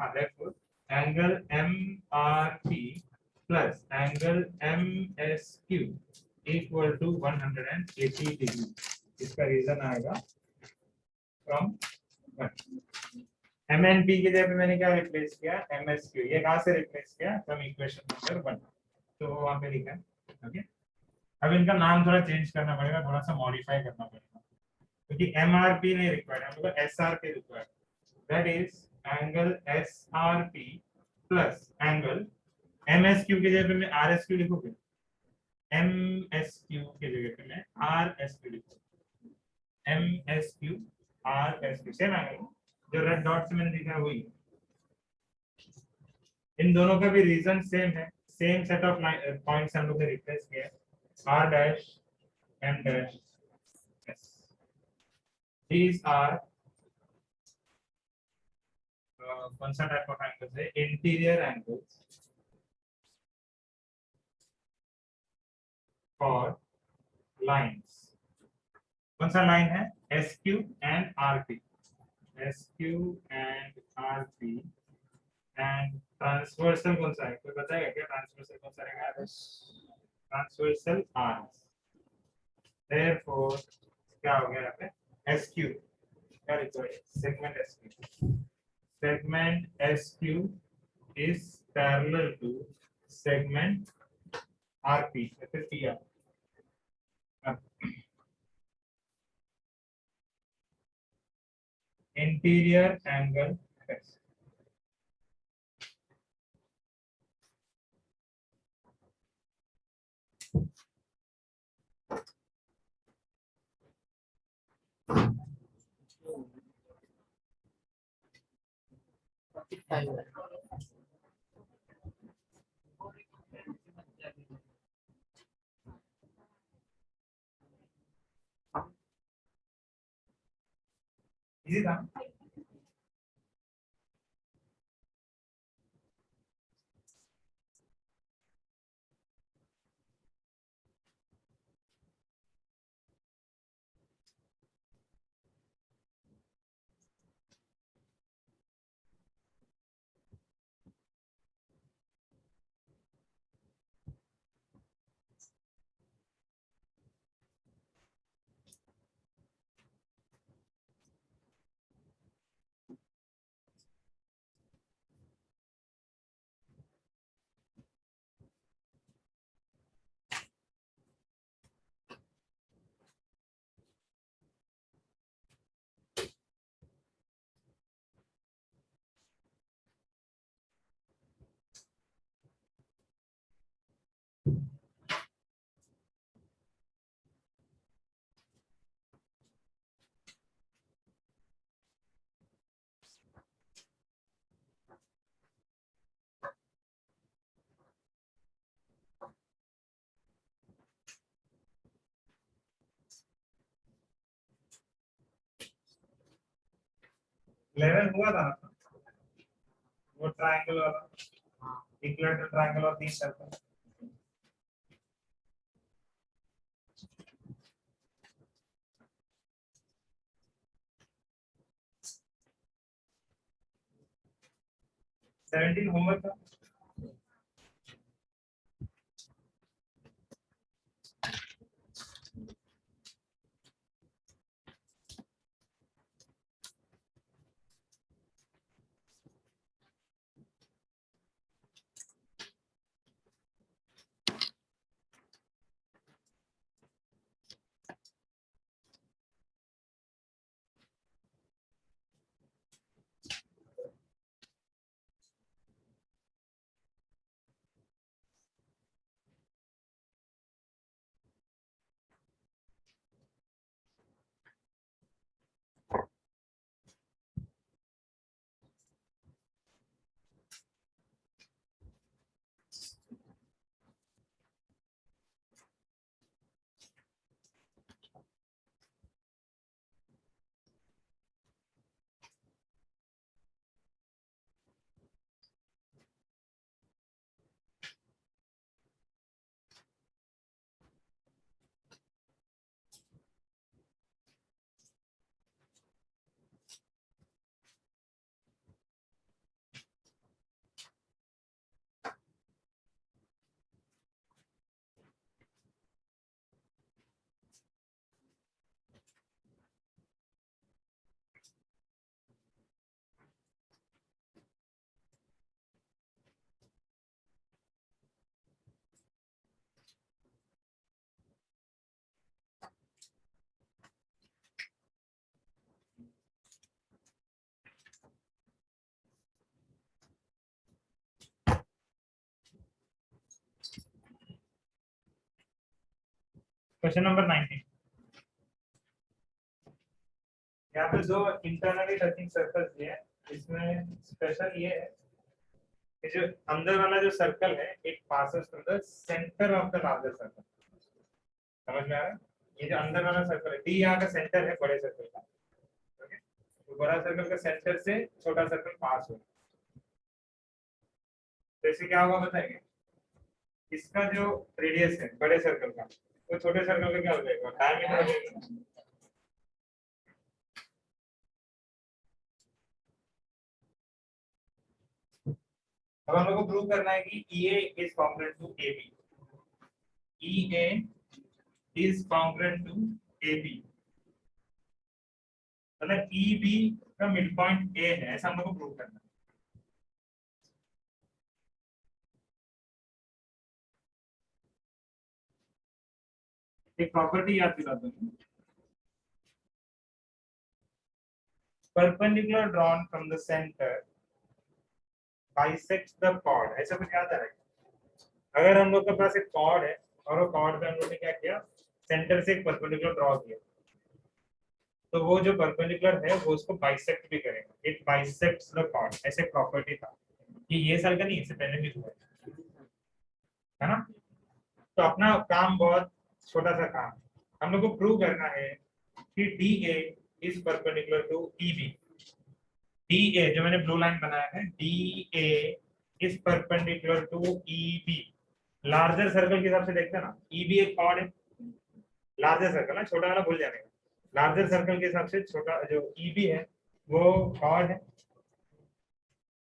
हां, therefore angle MRP plus angle MSQ equal to 180 degree. इसका रीजन आएगा फ्रॉम 1। MNP की जगह पे मैंने क्या रिप्लेस किया? MSQ। ये कहाँ से रिप्लेस किया? फ्रॉम इक्वेशन नंबर 1, तो वहां पे लिखा है। ओके, अब इनका नाम थोड़ा चेंज करना पड़ेगा, थोड़ा सा मॉडिफाई करना पड़ेगा, क्योंकि MRP नहीं रिक्वायर्ड है, हम लोग SRP required. That is angle SRP plus angle MSQ की जगह पे मैं RSQ लिखूंगा, MSQ की जगह पे मैं RSQ लिखूंगा, MSQ RSQ सेम एंगल जो रेड डॉट से मैंने दिखा है वही। इन दोनों का भी रीजन सेम है, सेम सेट ऑफ पॉइंट्स हम लोग ने रिप्लेस किया, R dash M dash S। These are कौन सा टाइप ऑफ एंगल्स है? Interior angles for lines. कौन सा लाइन है? SQ and RP, SQ and RP। And transversal कौन सा है? कोई बताएगा क्या ट्रांसवर्सल कौन सा रहेगा? Transversal arms. देयरफॉर क्या हो गया यहाँ पे? SQ क्या रिक्वायर्ड है? Segment SQ, segment SQ is parallel to segment RP, that is PR. Interior angle S. Easy था? लेवल हुआ था ना वो ट्रायंगल वाला, इक्विलेटरल ट्रायंगल और 3 सर्कल। सेवेंटीन होमवर्क था। Question number 19। यहाँ पे जो इंटरनली टचिंग सर्कल्स दिए हैं, इसमें स्पेशल ये है कि जो अंदर वाला जो सर्कल है it passes through the centre of the larger circle. समझ में आ रहा है? ये जो अंदर वाला सर्कल है, डी यहाँ का सेंटर है बड़े सर्कल का। ओके, तो बड़ा सर्कल का सेंटर से छोटा सर्कल पास हो, तो इससे क्या होगा बताएंगे? इसका जो रेडियस है बड़े सर्कल का, वो छोटे सर्कल का क्या हो जाएगा? डायमीटर हो जाएगा। अब हम लोग को प्रूव करना है कि EA is congruent to AB। EA is congruent to AB, मतलब EB का मिड पॉइंट A है, ऐसा हम लोग को प्रूव करना है। एक प्रॉपर्टी याद दिला दूं, perpendicular drawn from the centre bisects the chord, ऐसा कुछ याद आ रहा है? अगर हम लोग के पास एक कॉर्ड है और वो कॉर्ड पे हम लोग ने क्या किया, सेंटर से एक परपेंडिकुलर ड्रॉ किया, तो वो जो परपेंडिकुलर है वो उसको बाइसेक्ट भी करेगा, इट बाइसेक्ट्स द कॉर्ड, ऐसे प्रॉपर्टी था। ये साल का नहीं, इससे पहले भी हुआ है ना। तो अपना काम बहुत छोटा सा काम, हम लोग को प्रूव करना है कि DA is perpendicular to EB। DA जो मैंने ब्लू लाइन बनाया है, DA is perpendicular to EB। Larger circle के हिसाब से देखते हैं ना, EB एक कॉर्ड है, लार्जर सर्कल ना, छोटा वाला भूल जाने का। लार्जर सर्कल के हिसाब से छोटा जो EB है वो कॉर्ड है।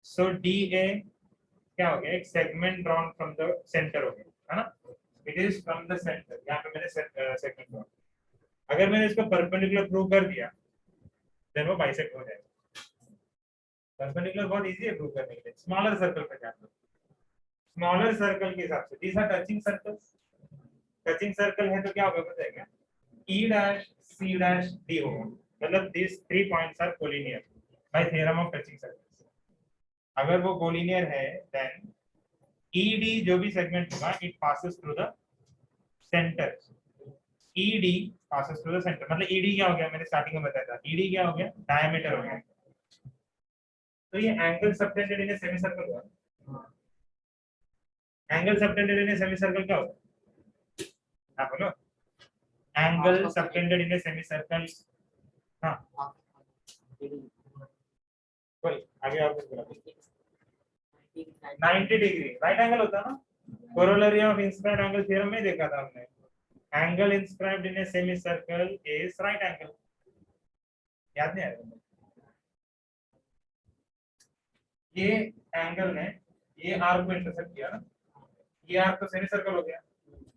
सो DA क्या हो गया, एक segment drawn from the centre हो गया, है ना। It is from the centre, यहाँ पे मैंने सेगमेंट ड्रॉन। अगर मैंने इसको परपेंडिकुलर प्रूव कर दिया देन वो बाइसेक्ट हो जाएगा। परपेंडिकुलर बहुत इजी है प्रूव करने के लिए। स्मॉलर सर्कल पे जाते हैं, स्मॉलर सर्कल के हिसाब से these are touching circles. Touching circle है तो क्या होगा बताएगा, E dash C dash D होगा, मतलब this 3 points are collinear by theorem of touching circles. अगर वो कोलिनियर है देन ED जो भी सेगमेंट होगा it passes through the centre. ED passes through the center, मतलब ED क्या हो गया, मैंने स्टार्टिंग में बताया था, ED क्या हो गया, डायमीटर हो गया। तो ये angle subtended in a semi circle हुआ। Angle subtended in a semi circle क्या होता है, आप बोलो। Angle subtended in a semi circle, हाँ बोल आगे और कुछ बोला। 90 डिग्री राइट एंगल होता है ना, corollary of inscribed angle theorem में देखा था हमने। Angle inscribed in a semi circle is right angle, याद नहीं आया? ये एंगल ने ये आर्क को इंटरसेक्ट किया ना, ये आर्क तो सेमी सर्कल हो गया,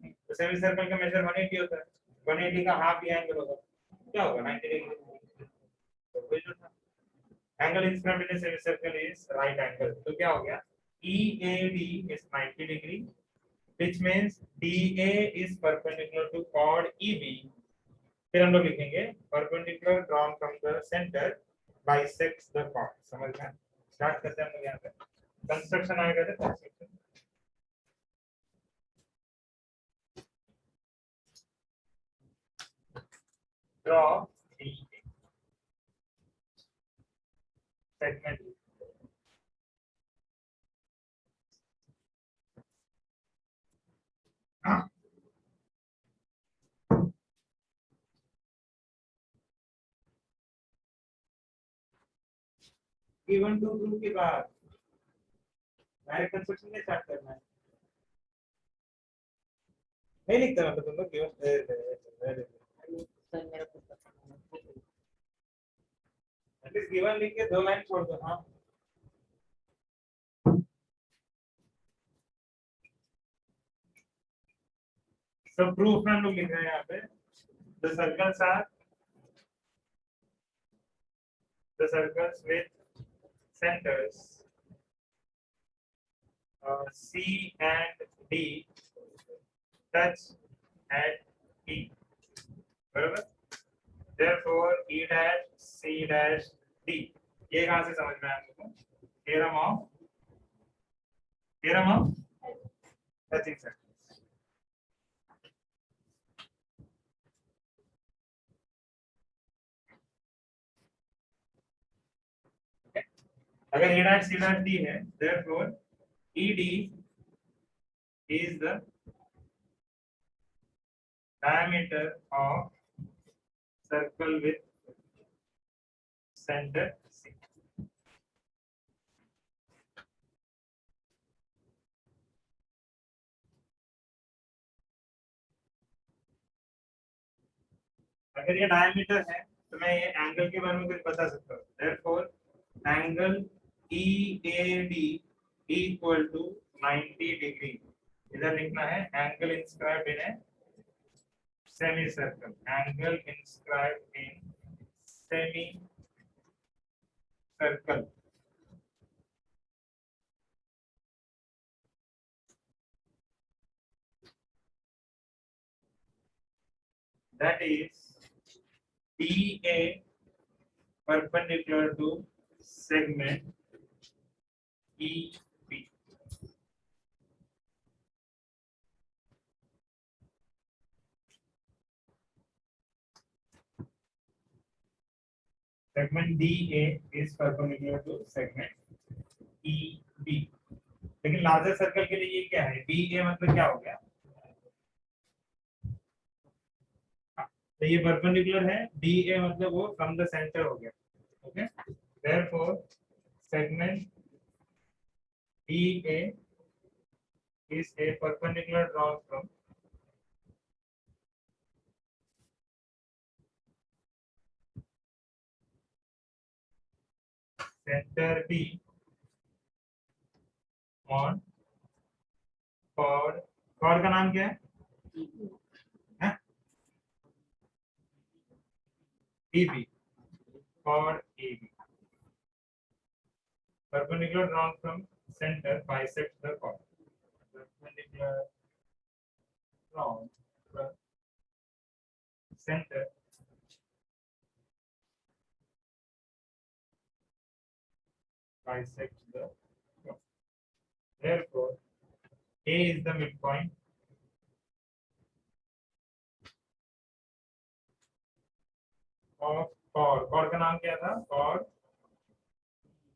तो सेमी सर्कल का मेजर 180 होता है, 180 का हाफ ये एंगल होगा, क्या होगा 90 डिग्री। तो वही जो था, angle inscribed in semi circle is right angle, तो क्या हो गया, EAD is 90 degree, which means DA is perpendicular to chord EB। फिर हम लोग लिखेंगे perpendicular drawn from the center bisects the chord। समझ में? स्टार्ट करते हैं हम लोग यहाँ पे, कंस्ट्रक्शन आएगा तो construction. Draw the segment given to group के बाद डायरेक्ट कंस्ट्रक्शन में स्टार्ट करना है, नहीं लिखता मतलब तुम लोग गिवन एटलीस्ट गिवन लिख के 2 लाइन छोड़ दो। हाँ सब प्रूफ में हम लोग लिख रहे हैं यहाँ पे, the circles are the circles with centers C and D touch at E, बराबर। Therefore E dash C dash D, ये कहाँ से समझ में आया आपको? theorem of touching circles। अगर ए डैश सी डैश डी है, therefore ED is the diameter of circle with center C. अगर ये डायमीटर है तो मैं ये एंगल के बारे में कुछ बता सकता हूँ। therefore angle EAD equal to 90 degree. इधर लिखना है angle inscribed in A semicircle, angle inscribed in semicircle. That is DA perpendicular to segment EB. Segment DA is perpendicular to segment EB. लेकिन लार्जर सर्कल के लिए ये क्या है? BA मतलब क्या हो गया? तो ये परपेंडिकुलर है, DA मतलब वो फ्रॉम द सेंटर हो गया। Okay, therefore segment DA is a perpendicular drawn from center B on chord। chord का नाम क्या है? AB, chord AB, perpendicular drawn from center bisects the chord। perpendicular drawn from center bisects the chord। therefore A is the midpoint of chord। chord का नाम क्या था? chord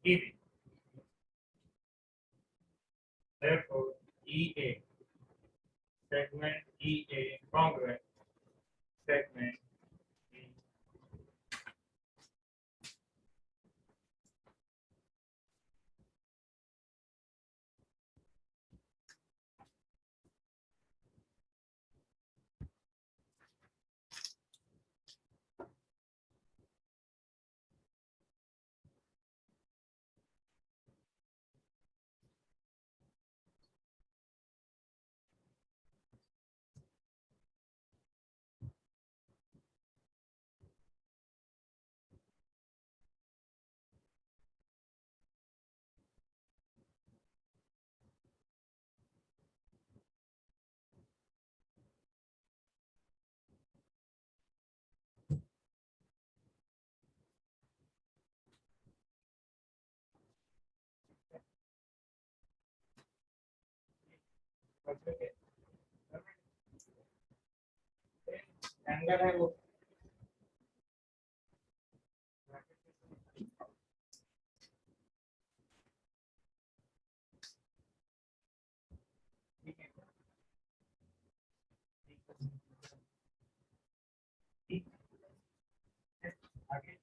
EB। therefore EA, segment EA congruent segment E। Angle है वो आगे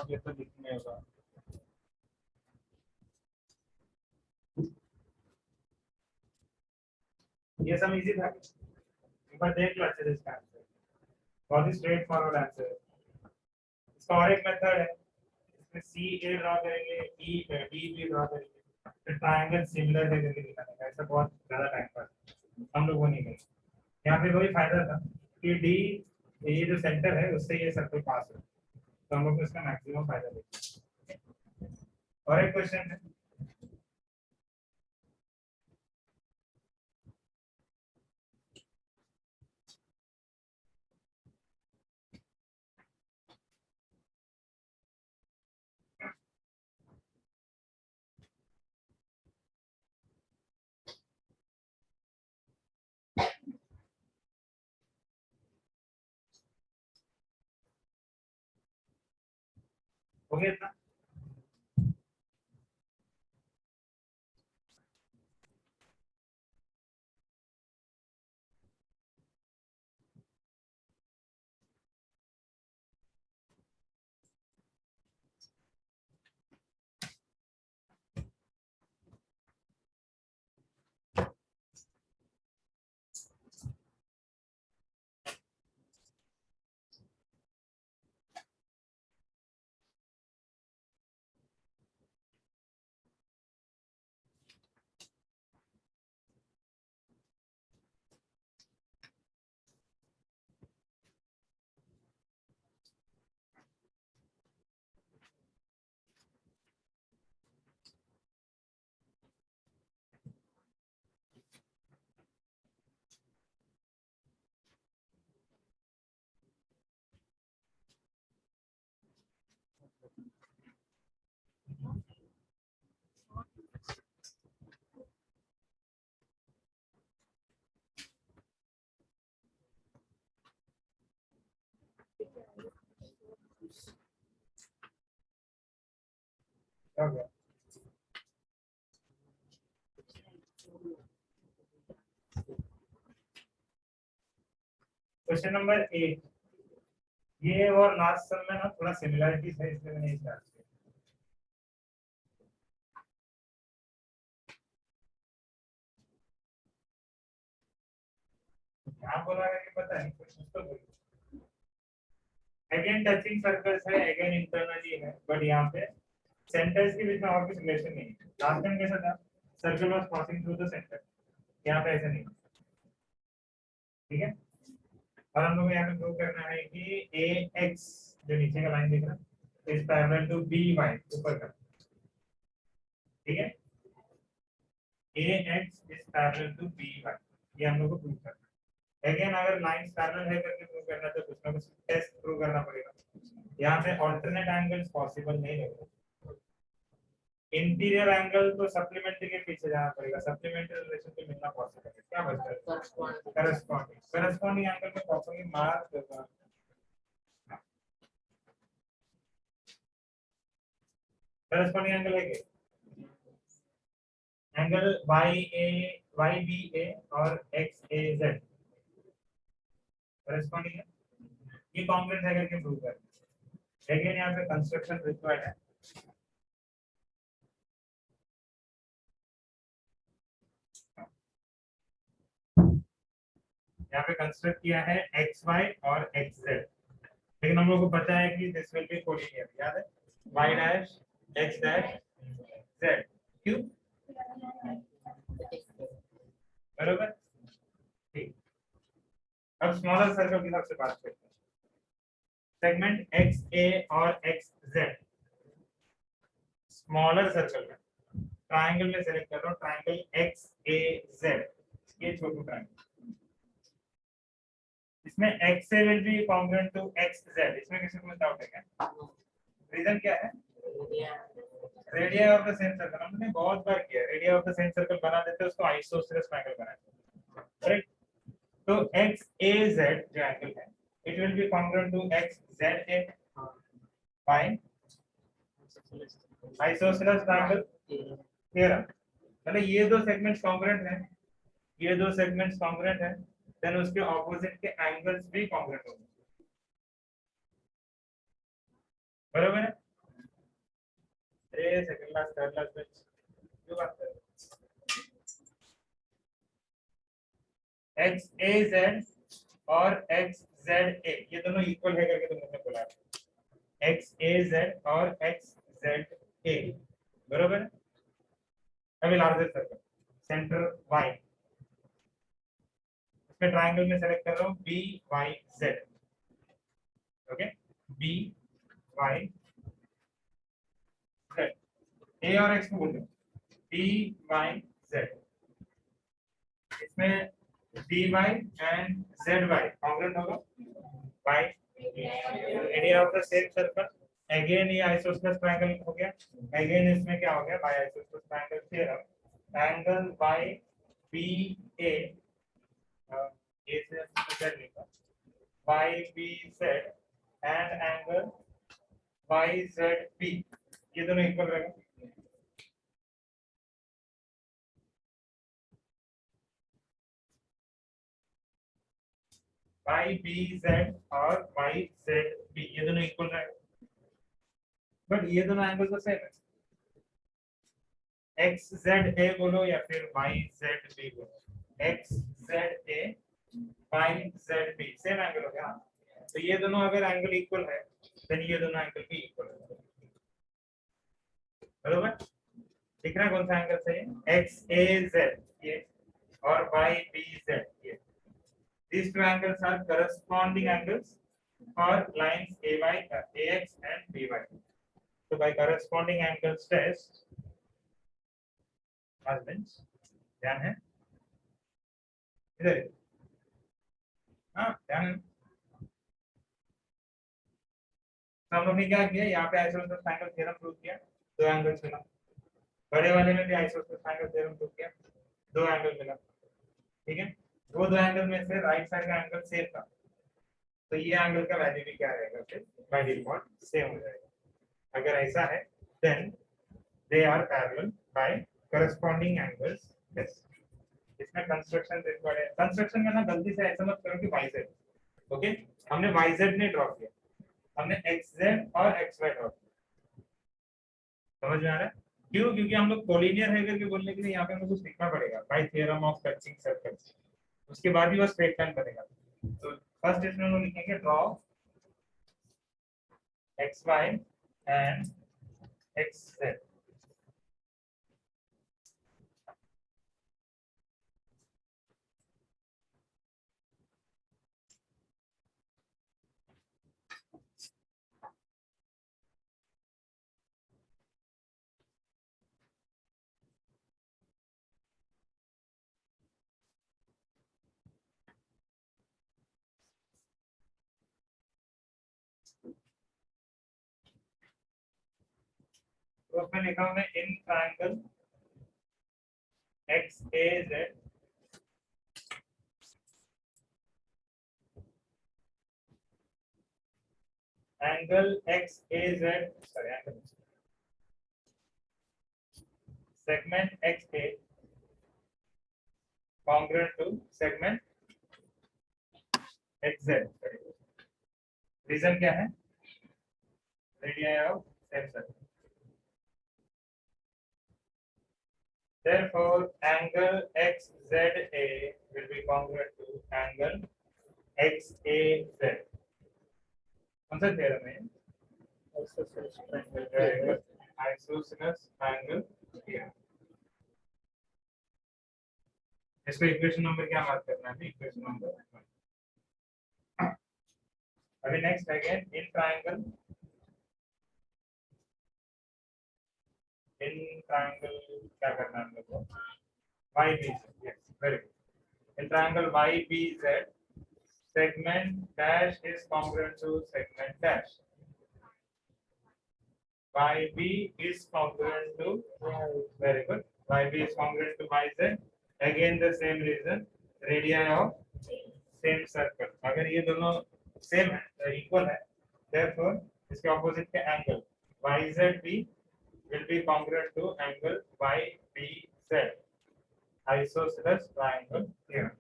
ये तो लिखने होगा। ये सब इजी था, एक बार देख लो अच्छे से इसका आंसर। बहुत ही स्ट्रेट फॉरवर्ड आंसर है। इसका और एक मेथड है, इसमें सी ए ड्रॉ करेंगे, ई डी भी ड्रॉ करेंगे, फिर ट्रायंगल सिमिलर है करके दिखाने का, ऐसा बहुत ज्यादा टाइम पास हम लोग वो नहीं करेंगे। यहाँ पे वही फायदा था कि डी ये जो सेंटर है उससे ये सर्कल पास है, तो हम लोग को इसका मैक्सिमम फायदा देगा। और एक क्वेश्चन है, हो गया इतना? हो गया। क्वेश्चन नंबर 8, ये और लास्ट सम में ना थोड़ा सिमिलरिटीज है, इसलिए मैंने इस बात किया। क्या बोला है कि पता नहीं, कुछ तो बोलो। अगेन टचिंग सर्कल्स है, अगेन इंटरनली है, बट यहाँ पे सेंटर्स के बीच में और कुछ रिलेशन नहीं है। लास्ट टाइम कैसा था, circle was passing through the centre, यहाँ पे ऐसा नहीं, ठीक है। और हम लोग यहाँ पे प्रूव करना है कि ए एक्स जो नीचे का लाइन दिख रहा है is parallel to B Y, ऊपर का, ठीक है। A X is parallel to B Y, ये हम लोग को प्रूव करना है। अगेन अगर लाइंस पैरेलल है करके प्रूव करना है तो कुछ ना कुछ टेस्ट प्रूव करना पड़ेगा। यहाँ पे ऑल्टरनेट एंगल्स पॉसिबल नहीं है। इंटीरियर एंगल तो सप्लीमेंट्री के पीछे जाना पड़ेगा, सप्लीमेंट्री रिलेशन पे मिलना पॉसिबल है। क्या बचता है? करस्पॉन्डिंग एंगल में प्रॉपर्ली मार्क देगा। करस्पॉन्डिंग एंगल है क्या? एंगल वाई बी ए और एक्स ए जेड करस्पॉन्डिंग है, ये कॉन्ग्रुएंट है करके प्रूव कर। अगेन यहाँ पे कंस्ट्रक्शन रिक्वायर्ड है। यहाँ पे कंस्ट्रक्ट किया है एक्स वाई और एक्स जेड, लेकिन हम लोग को पता है कि दिस विल बी कोलिनियर, याद है, Y dash X dash Z, क्यों? बरोबर, ठीक। अब स्मॉलर सर्कल की तरफ से बात करते हैं। सेगमेंट एक्स ए और एक्स जेड, स्मॉलर सर्कल में ट्रायंगल में सेलेक्ट कर रहा हूँ, ट्रायंगल एक्स ए जेड, ये छोटू ट्रायंगल, इसमें x से will be congruent to X Z. इसमें किसी को डाउट है क्या? रीजन क्या है? Radius of the same circle, हमने बहुत बार किया, radius of the same circle बना देते हैं, उसको आइसोसेलेस ट्रायंगल बनाते हैं, करेक्ट। तो एक्स ए जेड जो एंगल है, it will be congruent to X Z A by isosceles triangle theorem. मतलब ये दो सेगमेंट्स कॉन्ग्रुएंट हैं, ये दो सेगमेंट्स कॉन्ग्रुएंट हैं, देन उसके ऑपोजिट के एंगल्स भी कॉन्ग्रुएंट होंगे, बराबर है। अरे सेकंड क्लास थर्ड क्लास में जो बात कर एक्स ए जेड और एक्स जेड ए, ये दोनों इक्वल है करके तुमने बोला, एक्स ए जेड और एक्स जेड ए, बरोबर है। अभी लार्जर सर्कल सेंटर वाई, इसमें ट्रायंगल में सेलेक्ट कर रहा हूँ B Y Z, okay, B Y Z, A और एक्स को बोल दो बी वाई जेड, इसमें dy and zy congruent होगा by area of the same circle, again ये isosceles triangle हो गया, again इसमें क्या हो गया by isosceles triangle theorem angle by BA A से Z लिखा by BZ and angle by ZB, ये दोनों इक्वल रहेगा, बाई बी जेड और बाई जेड बी, ये दोनों इक्वल रहेगा, बट ये दोनों एंगल तो सेम है, एक्स जेड ए बोलो या फिर वाई जेड बी बोलो, X Z A Y Z B same angle हो गया, तो ये दोनों अगर एंगल इक्वल है देन ये दोनों एंगल भी इक्वल है, बरोबर। दिख रहा है कौन सा एंगल सही है, एक्स ए जेड ये और वाई बी जेड ये, these two angles are corresponding angles for lines AY, AX and BY. So by corresponding angles test, husbands, ध्यान है इधर, हाँ ध्यान है। तो हम लोग ने क्या किया, यहाँ पे आइसोसेलेस ट्रायंगल थ्योरम प्रूव किया, दो एंगल्स मिला, बड़े वाले में भी आइसोसेलेस ट्रायंगल थ्योरम प्रूव किया, दो एंगल मिला, ठीक है। वो दो एंगल में से राइट साइड का एंगल सेम था, तो ये एंगल का वैल्यू भी क्या रहेगा, फिर बाय डिफॉल्ट सेम हो जाएगा। अगर ऐसा है then they are parallel by corresponding angles, yes। इसमें कंस्ट्रक्शन रिक्वायर्ड है, कंस्ट्रक्शन में ना गलती से ऐसा मत करो कि yz, ओके, हमने yz नहीं ड्रॉ किया, हमने xz और xy ड्रॉ किया, समझ में आ रहा है क्यों, क्योंकि हम लोग कोलिनियर है करके बोलने के लिए यहाँ पे हमें कुछ लिखना पड़ेगा bye theorem of touching circles, उसके बाद ही वो स्ट्रेट लाइन बनेगा। तो फर्स्ट इसमें हम लोग लिखेंगे ड्रॉ xy and xz, तो उसमें लिखा हूं मैं in triangle XAZ angle XAZ, sorry angle segment XA congruent to segment XZ, reason क्या है, radius of same circle, therefore angle XZA will be congruent to angle XAZ, कौन सा theorem है, आइसोसेलेस ट्रायंगल थ्योरम। इसको equation number क्या mark करना है, equation number. अभी next again in triangle, in triangle क्या करना है हम लोग को, YBZ, yes very good, in triangle YBZ segment dash is congruent to segment dash, YB is congruent to, very good, YB is congruent to YZ, again the same reason, radii of same circle, अगर ये दोनों same है equal है, therefore इसके opposite के angle YZB will be congruent to angle YBZ, isosceles triangle theorem।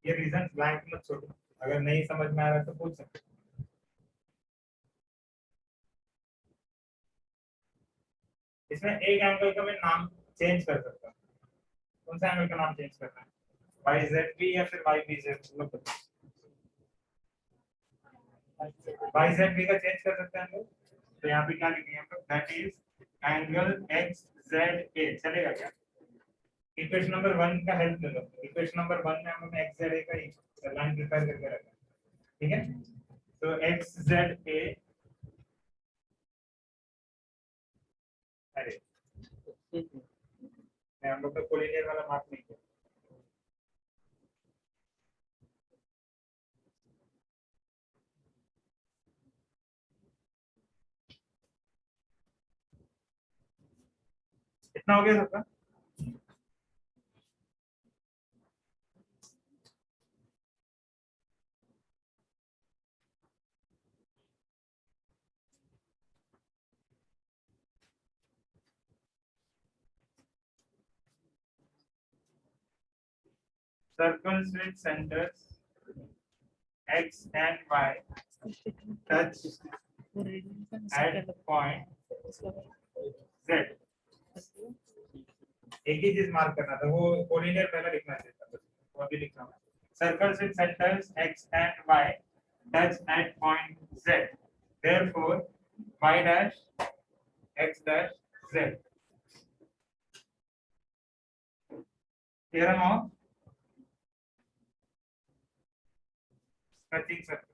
ये reason blank मत छोड़ो, अगर नहीं समझ में आ रहा तो पूछ सकते। इसमें एक एंगल का मैं नाम चेंज कर सकता हूँ, कौन सा एंगल का नाम चेंज करना है, YZB या फिर YBZ, लोग बताओ। YZB का चेंज कर सकते हैं हम लोग, तो यहाँ पे क्या लिखेंगे हम लोग, that is angle x Z ए, चलेगा क्या? इक्वेशन नंबर 1 का हेल्प ले लो। इक्वेशन नंबर 1 में हमने एक्स जेड ए का लाइन प्रिपेयर करके रखा है, ठीक है? तो एक्स जेड ए, अरे मैं हम लोग का कोलिनियर वाला मार्क नहीं किया। इतना हो गया सबका? Circles with centers x and y touch at point z। एक ही चीज मार्क करना था, वो कोलिनियर पहले लिखना चाहिए था, बस वो अभी लिखना है। Circles with centers x and y touch at point z, therefore y dash x dash z। Theorem of touching circles।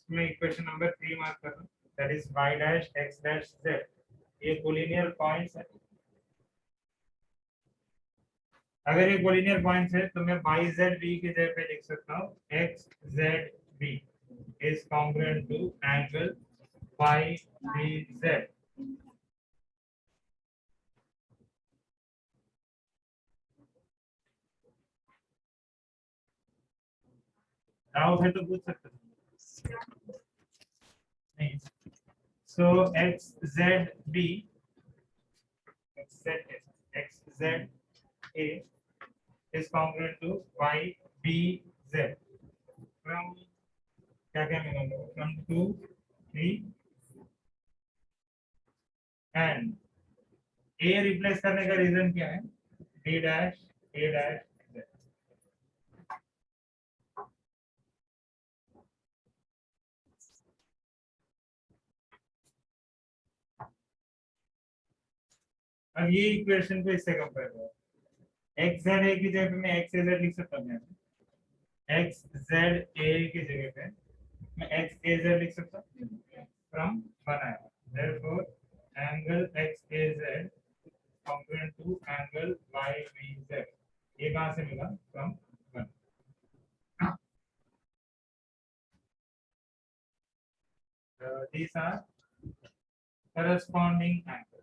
मैं इक्वेशन नंबर 3 मार्क कर रहा हूं, that is y dash x dash z। ये कोलिनियर पॉइंट्स है। अगर ये collinear points है तो मैं y z b की जगह पे लिख सकता हूं x z b is congruent to angle y b z। Doubt है तो पूछ सकते हो। नहीं, सो x z b, x z a is congruent to y b z from क्या क्या मिलेगा, from 2 3 एंड a रिप्लेस करने का रीजन क्या है, d dash a dash z। अब ये इक्वेशन को इससे कंपेयर करो, x z a की जगह पे मैं x a z लिख सकता हूं, x z a की जगह पे मैं x a z लिख सकता हूं, फ्रॉम बनाया, therefore angle x a z congruent to angle y b z। ये कहां से मिला, from 1। these are corresponding angles।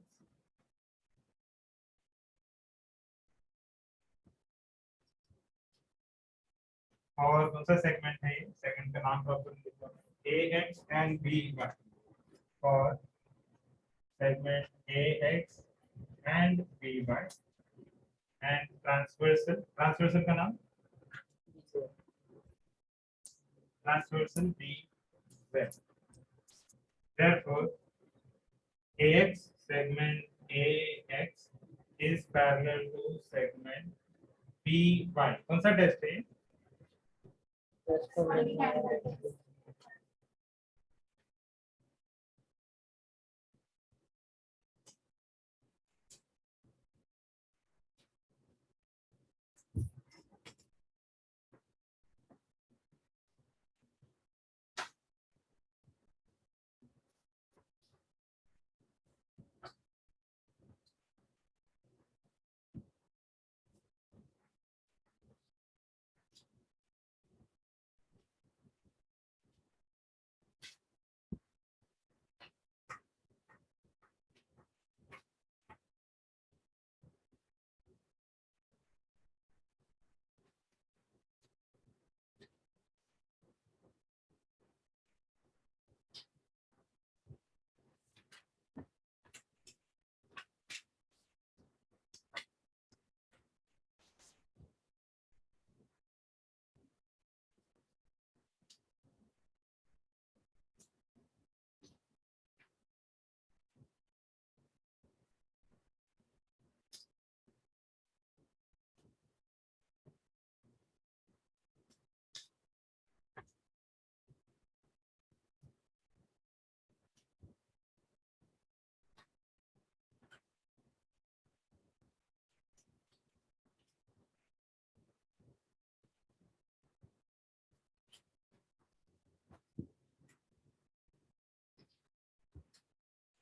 और कौन सा सेगमेंट है ये, सेगमेंट का नाम प्रॉपर लिखो, ax and by for segment ax and by and transversal का नाम transversal bz। therefore ax segment ax is parallel to segment by। कौन सा टेस्ट है?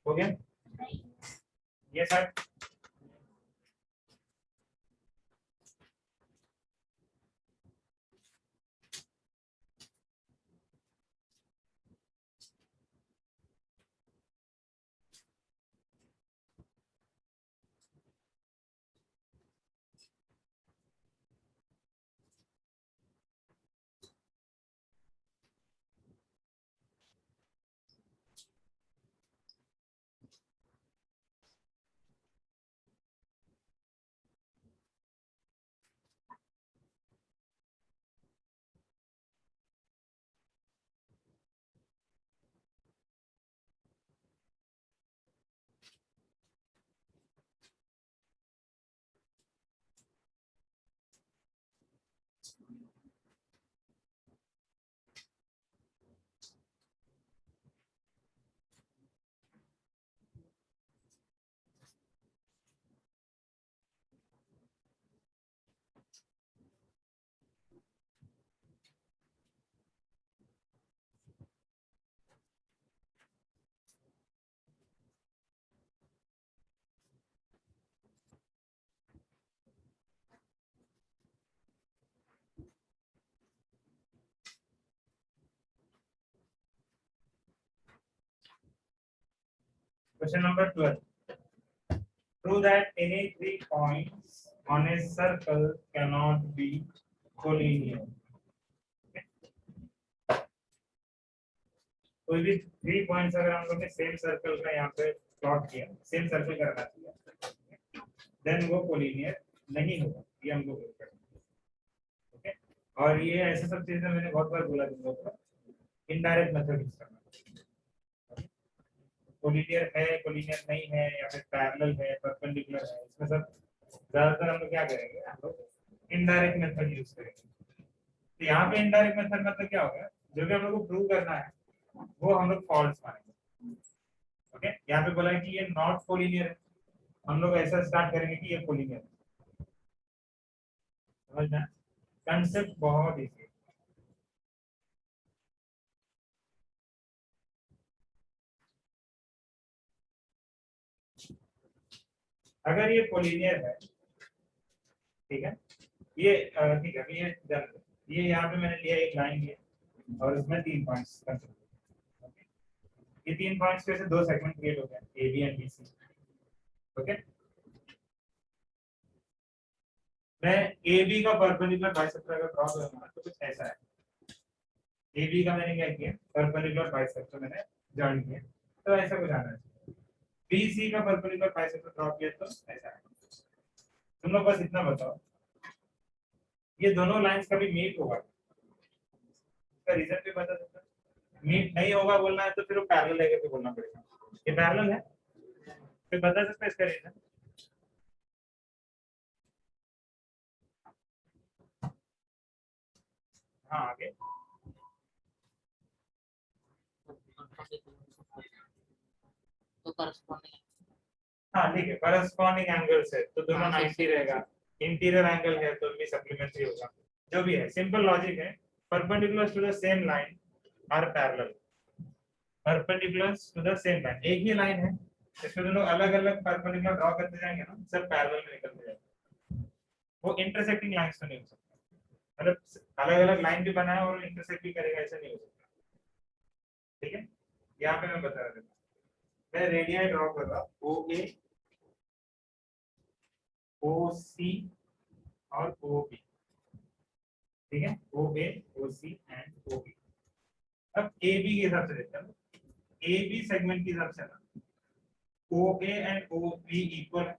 हो गया ये sir. Question number 12. Prove that any 3 points on a circle cannot be collinear. कोई भी 3 पॉइंट्स अगर हम लोग ने सेम सर्कल का यहाँ पे प्लॉट किया, सेम सर्कल का रखा किया, देन वो कोलिनियर नहीं होगा, ये हमको प्रूव करना है। ओके, और ये ऐसे सब चीजें मैंने बहुत बार बोला तुम लोगों को, इनडायरेक्ट मेथड यूज करना। कोलिनियर है, कोलिनियर नहीं है, या फिर पैरेलल है, परपेंडिकुलर है, इसमें सब ज्यादातर हम लोग क्या करेंगे, हम लोग इनडायरेक्ट मेथड यूज करेंगे। तो यहाँ पे इनडायरेक्ट मेथड मतलब क्या होगा, जो भी हम लोग को प्रूव करना है वो हम लोग फॉल्स मानेंगे। ओके, यहाँ पे बोला है कि ये नॉट कोलिनियर है, हम लोग ऐसा स्टार्ट करेंगे कि ये कोलिनियर है। समझना, कंसेप्ट बहुत इजी है। अगर ये कोलिनियर है, ठीक है, ये ठीक है, ये यहाँ पे मैंने लिया एक लाइन लिया और इसमें 3 पॉइंट्स कंसिडर। ओके, ये 3 पॉइंट्स के से 2 सेगमेंट क्रिएट हो गए, A B and B C. Okay, मैं ए बी का परपेंडिकुलर बाइसेक्टर अगर ड्रॉ करूंगा तो कुछ ऐसा है। ए बी का मैंने क्या किया, परपेंडिकुलर बाइसेक्टर मैंने जॉइन किया, तो ऐसा कुछ आना चाहिए। बी सी का परपेंडिकुलर बाइसेक्टर ड्रॉ किया तो ऐसा है। तुम लोग बस इतना बताओ, ये दोनों लाइंस कभी मीट होगा? इसका रीजन भी बता सकते हो। मीट नहीं होगा बोलना है तो फिर वो पैरेलल लेकर के बोलना पड़ेगा। ये पैरेलल है, फिर बता सकते हो इसका रीजन। हाँ आगे। तो करस्पॉन्डिंग, हाँ ठीक है, करस्पॉन्डिंग एंगल से तो दोनों 90 रहेगा, इंटीरियर एंगल है तो भी सप्लीमेंट्री होगा, जो भी है सिंपल लॉजिक है। Perpendicular to the same line are parallel, perpendicular to the same line, एक ही लाइन है, इसमें दोनों अलग अलग परपेंडिकुलर ड्रॉ करते जाएंगे ना, सब पैरेलल में निकलते जाएंगे। वो इंटरसेक्टिंग लाइंस तो नहीं हो सकता, मतलब अलग अलग लाइन भी बना है और इंटरसेक्ट भी करेगा, ऐसा नहीं हो सकता। ठीक है, यहाँ पे मैं बता रहा था, मैं रेडियस ड्रॉ कर रहा हूँ, ओ ए, ओ सी और ओ बी। ठीक है, ओ ए, ओ सी एंड ओ बी। अब ए बी के हिसाब से देखते हैं, ए बी सेगमेंट के हिसाब से ना, O A and O B equal है,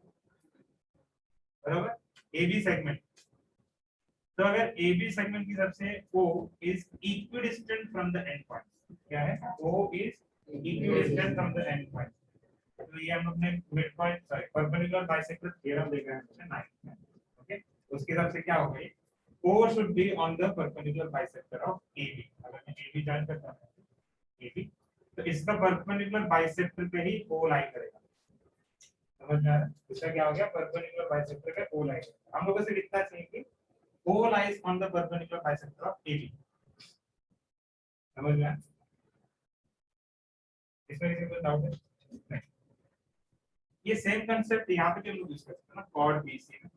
बराबर, ए बी सेगमेंट। तो अगर ए बी सेगमेंट के हिसाब से O is equidistant from the endpoint, क्या है, O is equidistant from the endpoint, तो ये हम लोग ने midpoint, sorry, perpendicular bisector theorem देखा है 9th में। ओके, उसके हिसाब से क्या होगा, ये O should be on the perpendicular bisector of AB। अगर मैं AB ज्वाइन करता हूं AB, तो इसका परपेंडिकुलर बाइसेक्टर पे ही O लाइन करेगा। समझ में आ रहा है, इसका क्या हो गया, परपेंडिकुलर बाइसेक्टर पे O लाइन। हम लोगों से लिखना चाहिए कि O lies on the perpendicular bisector of AB। समझ में आया, इसमें किसी को डाउट है? ये सेम कंसेप्ट यहाँ पे भी हम लोग यूज कर सकते हैं ना, कॉर्ड बीसी में।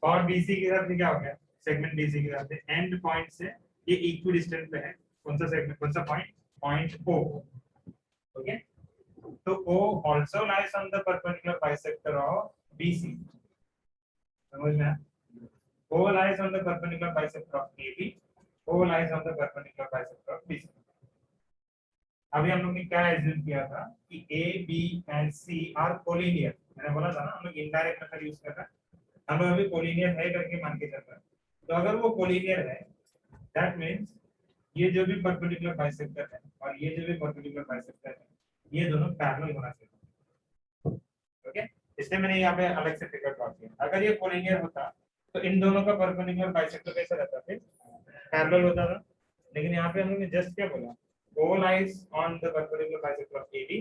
कॉर्ड बीसी के साथ क्या हो गया, सेगमेंट बीसी के साथ एंड पॉइंट से ये इक्वी डिस्टेंस पे है, कौन सा सेगमेंट, कौन सा पॉइंट, पॉइंट ओ। ओके, तो O also lies on the perpendicular bisector of BC. समझ में आया? O lies on the perpendicular bisector of AB. O lies on the perpendicular bisector of BC. अभी हम लोग ने क्या एज्यूम किया था कि A, B and C are collinear. मैंने बोला था ना हम लोग इनडायरेक्ट मेथड यूज कर रहे हैं, हम लोग अभी collinear है करके मान के चल रहे हैं। तो अगर वो collinear है, that means ये जो भी perpendicular bisector है और ये जो भी perpendicular bisector है, ये दोनों पैरेलल होना चाहिए। ओके, इसलिए मैंने यहाँ पे अलग से फिगर ड्रॉ किया। अगर ये collinear होता तो इन दोनों का परपेंडिकुलर बाइसेक्टर कैसा रहता, फिर पैरेलल होता था। लेकिन यहाँ पे हम लोग ने जस्ट क्या बोला, O lies on the perpendicular bisector of AB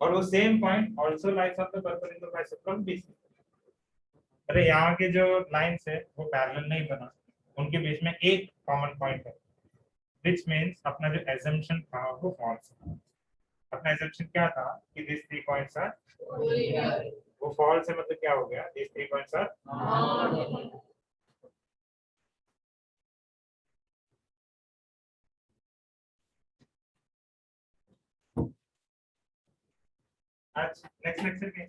और वो same point also lies on the perpendicular bisector of BC। अरे यहाँ के जो लाइंस है वो पैरेलल नहीं बना, उनके बीच में एक कॉमन पॉइंट है, व्हिच मींस अपना जो assumption था वो फॉल्स है। अपना assumption क्या था कि these three points are, वो फॉल्स है, मतलब क्या हो गया, these three points are आज नेक्स्ट लेक्चर के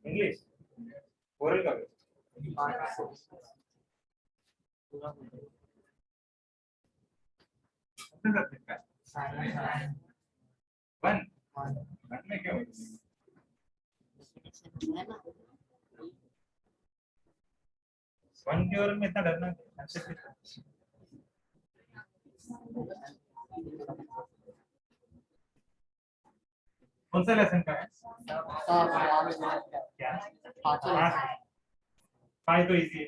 इंग्लिश ओरल का कितना सब्जेक्ट का वन वन में क्या होगा, वन के ओरल में इतना डरना नहीं। कौन सा लेसन का है, क्या फाइव तो इजी है,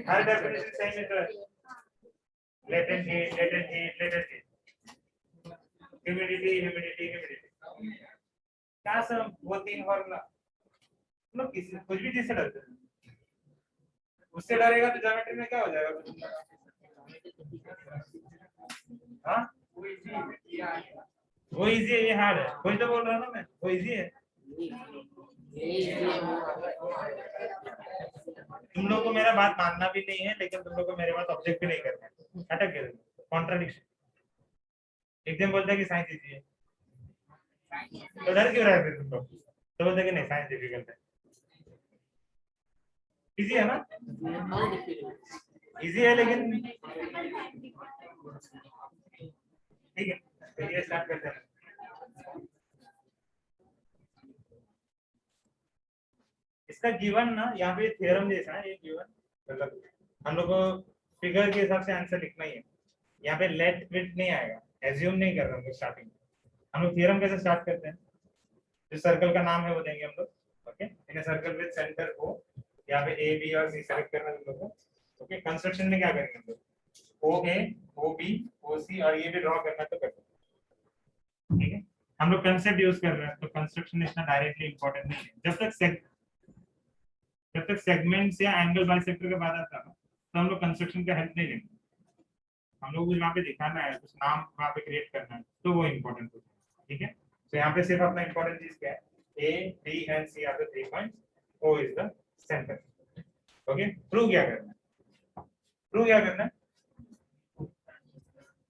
हर डेफिनेशन सेम है सर, लेटेंट हीट, ह्यूमिडिटी क्या सब, वो तीन फॉर्मूला लोग किसी कुछ भी चीज से डरते हैं, उससे डरेगा तो ज्योमेट्री में क्या हो जाएगा, हाँ वो इजी है, ये हार्ड है, कोई तो बोल रहा है ना, मैं वो इजी है। तुम लोग को मेरा बात मानना भी नहीं है, लेकिन तुम लोग को मेरे बात ऑब्जेक्ट भी नहीं करना है, अटक गए, कॉन्ट्राडिक्शन। एकदम बोलता है कि साइंस इजी है, तो डर क्यों रहे फिर तुम लोग, तो बोलते कि नहीं साइंस डिफिकल्ट है। इजी है ना, इजी है, लेकिन ठीक है, तो ये स्टार्ट करते हैं। इसका गिवन ना यहाँ पे थ्योरम जैसा है, ये गिवन मतलब हम लोग को फिगर के हिसाब से आंसर लिखना ही है, यहाँ पे लेट विथ नहीं आएगा, एज्यूम नहीं कर रहे हम स्टार्टिंग में। हम लोग थ्योरम कैसे स्टार्ट करते हैं, जो सर्कल का नाम है वो देंगे हम लोग, okay, in circle with centre O, यहाँ पे A B और C सेलेक्ट करना है हम लोग को। ओके, कंस्ट्रक्शन में क्या करेंगे हम लोग, OA OB OC और ये भी ड्रॉ करना तो करते हैं, ठीक है। हम लोग कंसेप्ट यूज कर रहे हैं, तो कंस्ट्रक्शन इतना डायरेक्टली इंपॉर्टेंट नहीं है, जब तक सेगमेंट्स या एंगल बाइसेक्टर का बात आता है तो हम लोग कंस्ट्रक्शन का हेल्प नहीं लेंगे, हम लोग कुछ वहाँ पे दिखाना है, कुछ नाम वहाँ पे क्रिएट करना है, तो वो इम्पोर्टेंट होता है, ठीक है। तो यहाँ पे सिर्फ अपना इम्पोर्टेंट चीज क्या है, A B and C are the 3 points, O is the center। Okay, prove क्या करना है,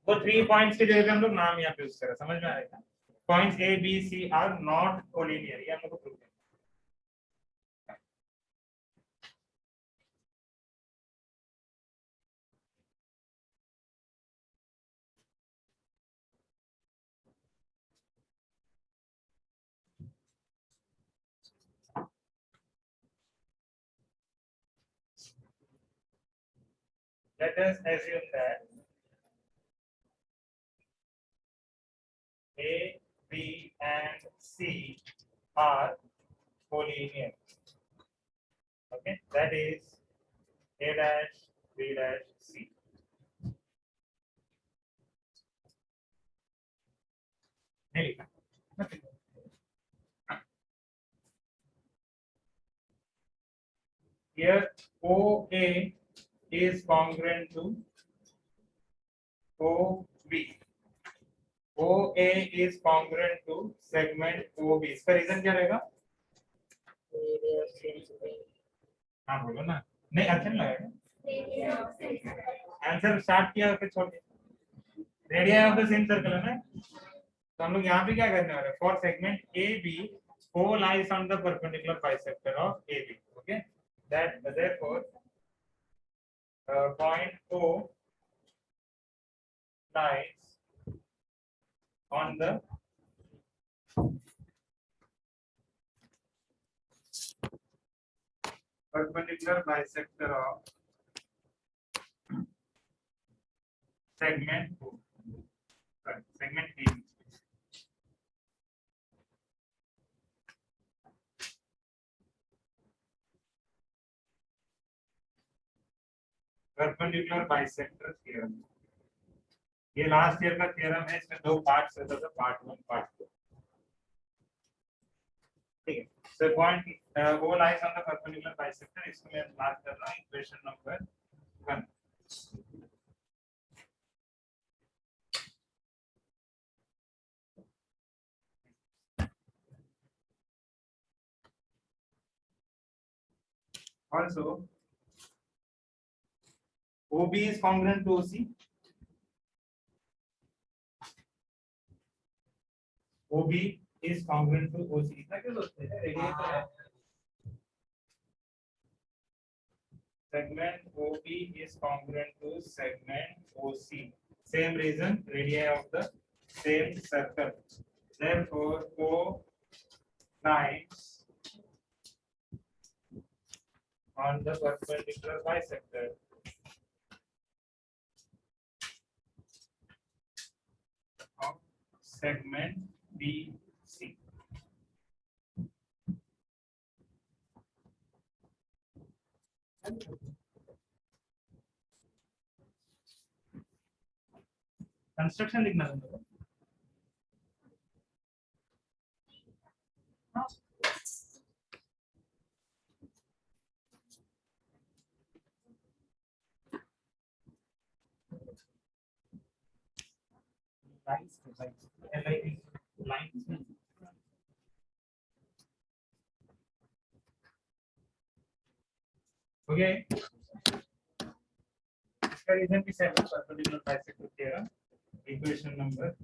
वो 3 पॉइंट्स की जगह पे हम लोग नाम यहाँ पे यूज कर रहे हैं, समझ में आएगा, points A B C are not collinear, ये हम लोग को प्रूव करना है। Let us assume that A, B, and C are collinear. Okay, that is A dash, B dash, C. नहीं लिखा, मत लिखो। Here OA is congruent to OB. OA is congruent to segment OB. इसका reason क्या रहेगा? हाँ बोलो ना, नहीं अच्छा नहीं लगेगा। आंसर स्टार्ट किया फिर छोड़ दिया। Radius of the same circle है ना, तो हम लोग यहाँ पे क्या करने वाले हैं? For segment AB O lies on the perpendicular bisector of AB. Okay, that therefore point O lies on the perpendicular bisector of segment O. Sorry, segment AB. Perpendicular bisector theorem, ये लास्ट ईयर का theorem है, इसमें दो parts रहता था, part 1 part 2। ठीक है, so point O lies on the perpendicular bisector, इसको मैं बात कर रहा हूं equation number 1। also OB is congruent to OC. OB is congruent to OC. इतना क्यों सोचते हैं? रेडियस है। Segment OB is congruent to segment OC. Same reason, radii of the same circle. Therefore, O lies on the perpendicular bisector of segment BC. Construction लिखना है तुमको। Okay, इसका reason भी सेम है, perpendicular bisector theorem, equation number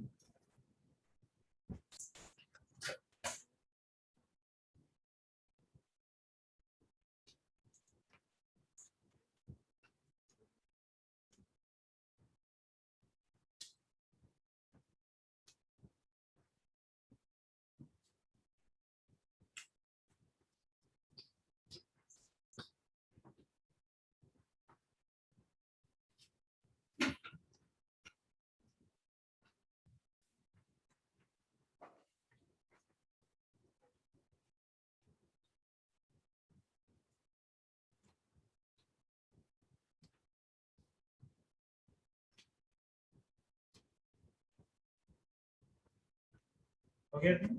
okay. ठीक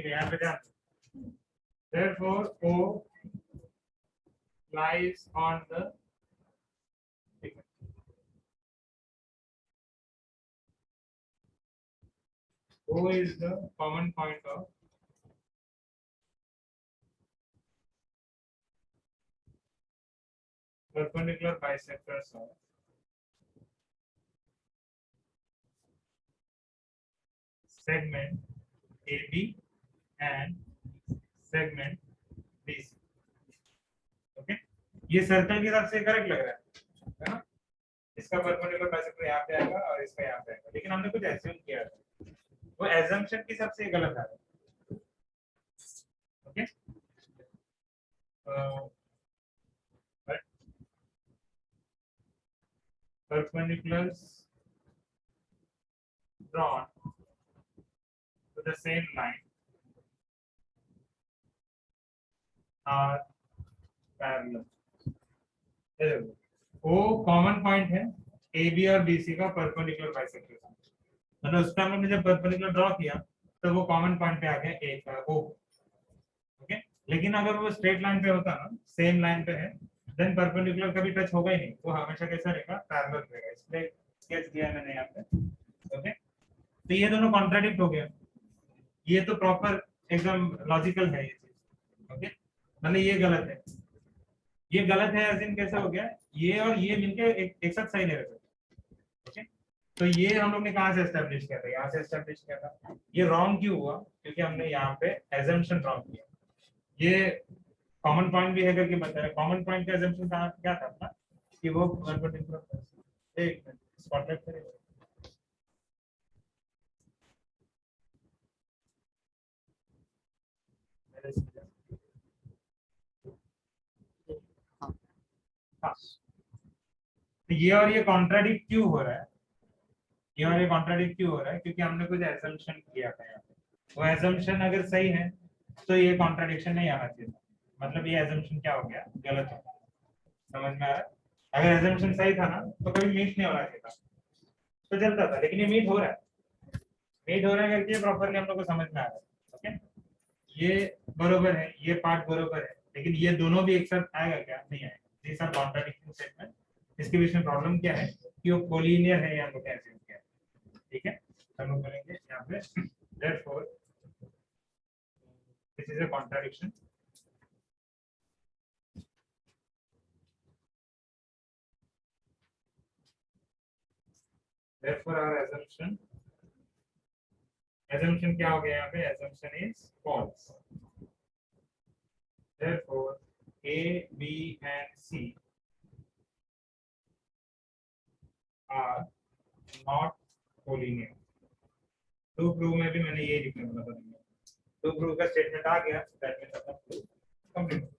है, यहाँ पे ध्यान। Therefore, O lies on the O is the common point of perpendicular bisectors of segment AB and segment BC. Okay, ये सर्कल के हिसाब से करेक्ट लग रहा है ना? इसका परपेंडिकुलर बाइसेक्टर यहाँ पे आएगा और इसका यहाँ पे आएगा, लेकिन हमने कुछ एज्यूम किया था, वो एजम्पशन के हिसाब से गलत आ रहा है। Okay, perpendiculars drawn to the same line are parallel. O common point है AB और BC का परपेंडिकुलर बाइसेक्टर, मतलब उस टाइम हमने जब परपेंडिकुलर ड्रॉ किया तो वो कॉमन पॉइंट पे आ गया एक O। ओके, लेकिन अगर वो स्ट्रेट लाइन पे होता ना, सेम लाइन पे है, देन परपेंडिकुलर कभी टच होगा ही नहीं, वो हमेशा कैसा रहेगा? पैरेलल रहेगा। इसलिए स्केच किया है मैंने यहाँ पे। ओके, तो ये दोनों कॉन्ट्राडिक्ट हो गया, ये तो प्रॉपर एकदम लॉजिकल है ये चीज। ओके, मतलब ये गलत है, ये गलत है, ऐसे कैसे हो गया, ये और ये मिलके एक साथ सही नहीं रह सकते। ओके, तो ये हम लोग ने कहां से एस्टैब्लिश किया था, यहाँ से एस्टैब्लिश किया था। ये रॉन्ग क्यों हुआ, क्योंकि हमने यहाँ पे एजम्पशन रॉन्ग किया। ये कॉमन पॉइंट भी है करके बताया, कॉमन पॉइंट का एजम्पशन क्या था अपना, कि वो एक मिनट स्पॉटलाइट करेगा। हाँ, तो ये और ये कॉन्ट्राडिक्ट क्यों हो रहा है, ये और ये कॉन्ट्राडिक्ट क्यों हो रहा है, क्योंकि हमने कुछ एजम्पशन किया था यहाँ पे। वो एजम्पशन अगर सही है तो ये कॉन्ट्राडिक्शन नहीं आना चाहिए, मतलब ये एजम्पशन क्या हो गया, गलत हो गया। समझ में आ रहा है, अगर एजम्पशन सही था ना तो कभी मीट नहीं होना चाहिए था, तो चलता था, लेकिन ये मीट हो रहा है, मीट हो रहा है करके प्रॉपरली हम लोग को समझ में आ रहा है। ओके, ये बरोबर है, ये पार्ट बरोबर है, लेकिन ये दोनों भी एक साथ आएगा क्या, नहीं आएगा, these are contradicting statement। इसके बीच में प्रॉब्लम क्या है कि वो कोलिनियर है या हम लोग कैसे किया है। ठीक है, हम लोग करेंगे यहाँ पे therefore this is a contradiction। therefore our assumption क्या हो गया यहाँ पे, assumption is false। therefore A, B and C are not collinear। To prove में भी मैंने ये लिखने वाला था, टू प्रूव का स्टेटमेंट आ गया, दैट मींस अपना proof complete.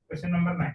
Question number 9,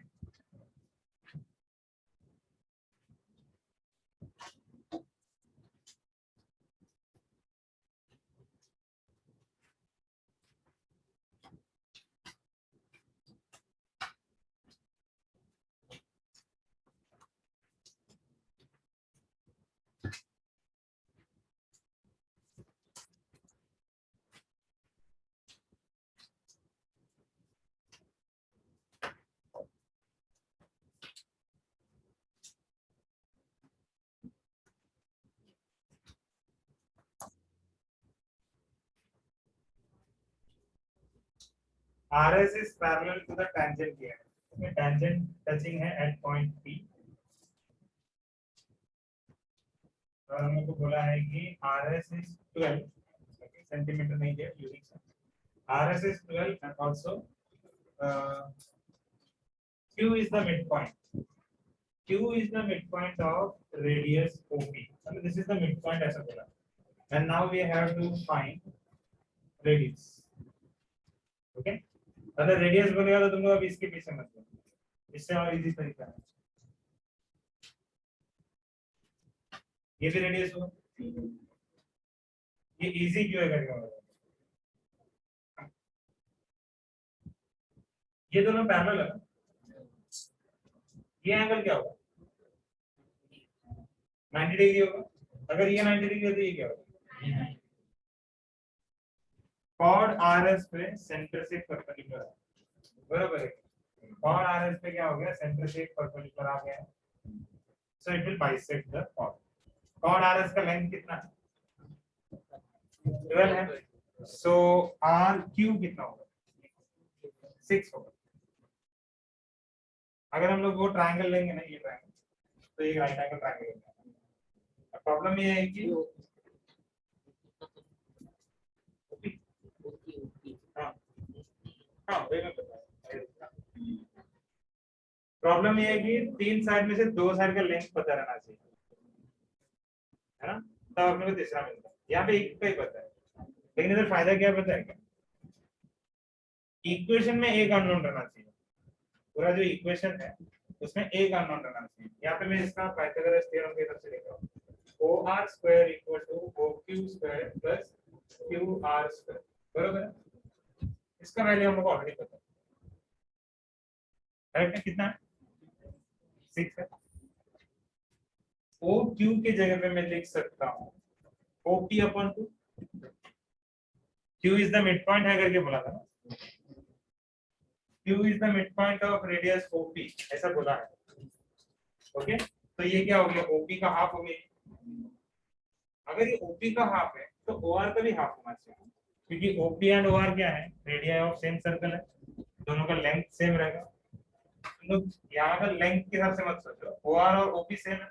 RS is parallel to the tangent here। okay, tangent touching है at point P, और हम लोग को बोला है कि RS is 12, okay, सेंटीमीटर नहीं दिया, यूनिट्स है। RS is 12 and also Q is the midpoint। Q is the midpoint of radius OP। So this is the midpoint ऐसा बोला, and now we have to find radius। okay, अगर radius बोलेगा तो तुम लोग अब इसके पीछे मत लो, इससे और इजी तरीका है। ये भी रेडियस होगा, ये इजी क्यों है करके, ये दोनों पैरेलल है, ये एंगल क्या होगा, 90 डिग्री होगा। अगर ये 90 डिग्री है तो ये क्या होगा, कॉर्ड RS पे सेंटर से परपेंडिकुलर है, बराबर है। और आर एस पे क्या हो गया, सेंटर से एक परपेंडिकुलर आ गया है, so it will bisect the chord. Chord R S का लेंथ कितना है, 12 है, सो आर क्यू कितना होगा, 6 होगा। अगर हम लोग वो ट्रायंगल लेंगे ना, ये ट्रायंगल, तो ये राइट एंगल ट्रायंगल होगा। प्रॉब्लम ये है कि हाँ हाँ वही मैं बता रहा हूँ। प्रॉब्लम ये है कि 3 साइड में से 2 साइड का लेंथ पता रहना चाहिए, है ना, तब अपने को तीसरा मिलता है। यहाँ पे एक का ही पता है, लेकिन इधर फायदा क्या पता है क्या, इक्वेशन में एक अननोन रहना चाहिए, पूरा जो इक्वेशन है उसमें एक अननोन रहना चाहिए। यहाँ पे मैं इसका पाइथागोरस थ्योरम की तरफ से लिख रहा हूँ, OR square equal to OQ square plus QR square, बरोबर है। इसका वैल्यू हम लोग को ऑलरेडी पता है, करेक्ट है, कितना है, 6 है। OQ के जगह पे मैं लिख सकता हूँ OP upon 2, Q is the mid point है करके बोला था ना, Q is the midpoint of radius OP, ऐसा बोला है। ओके, तो ये क्या हो गया, OP का हाफ हो गया। अगर ये OP का हाफ है तो OR का भी हाफ होना चाहिए, क्योंकि OP एंड OR क्या है, रेडियस ऑफ सेम सर्कल है, दोनों का लेंथ सेम रहेगा। लोग यहाँ पर लेंथ के हिसाब से मत सोचो, OR और OP सेम है,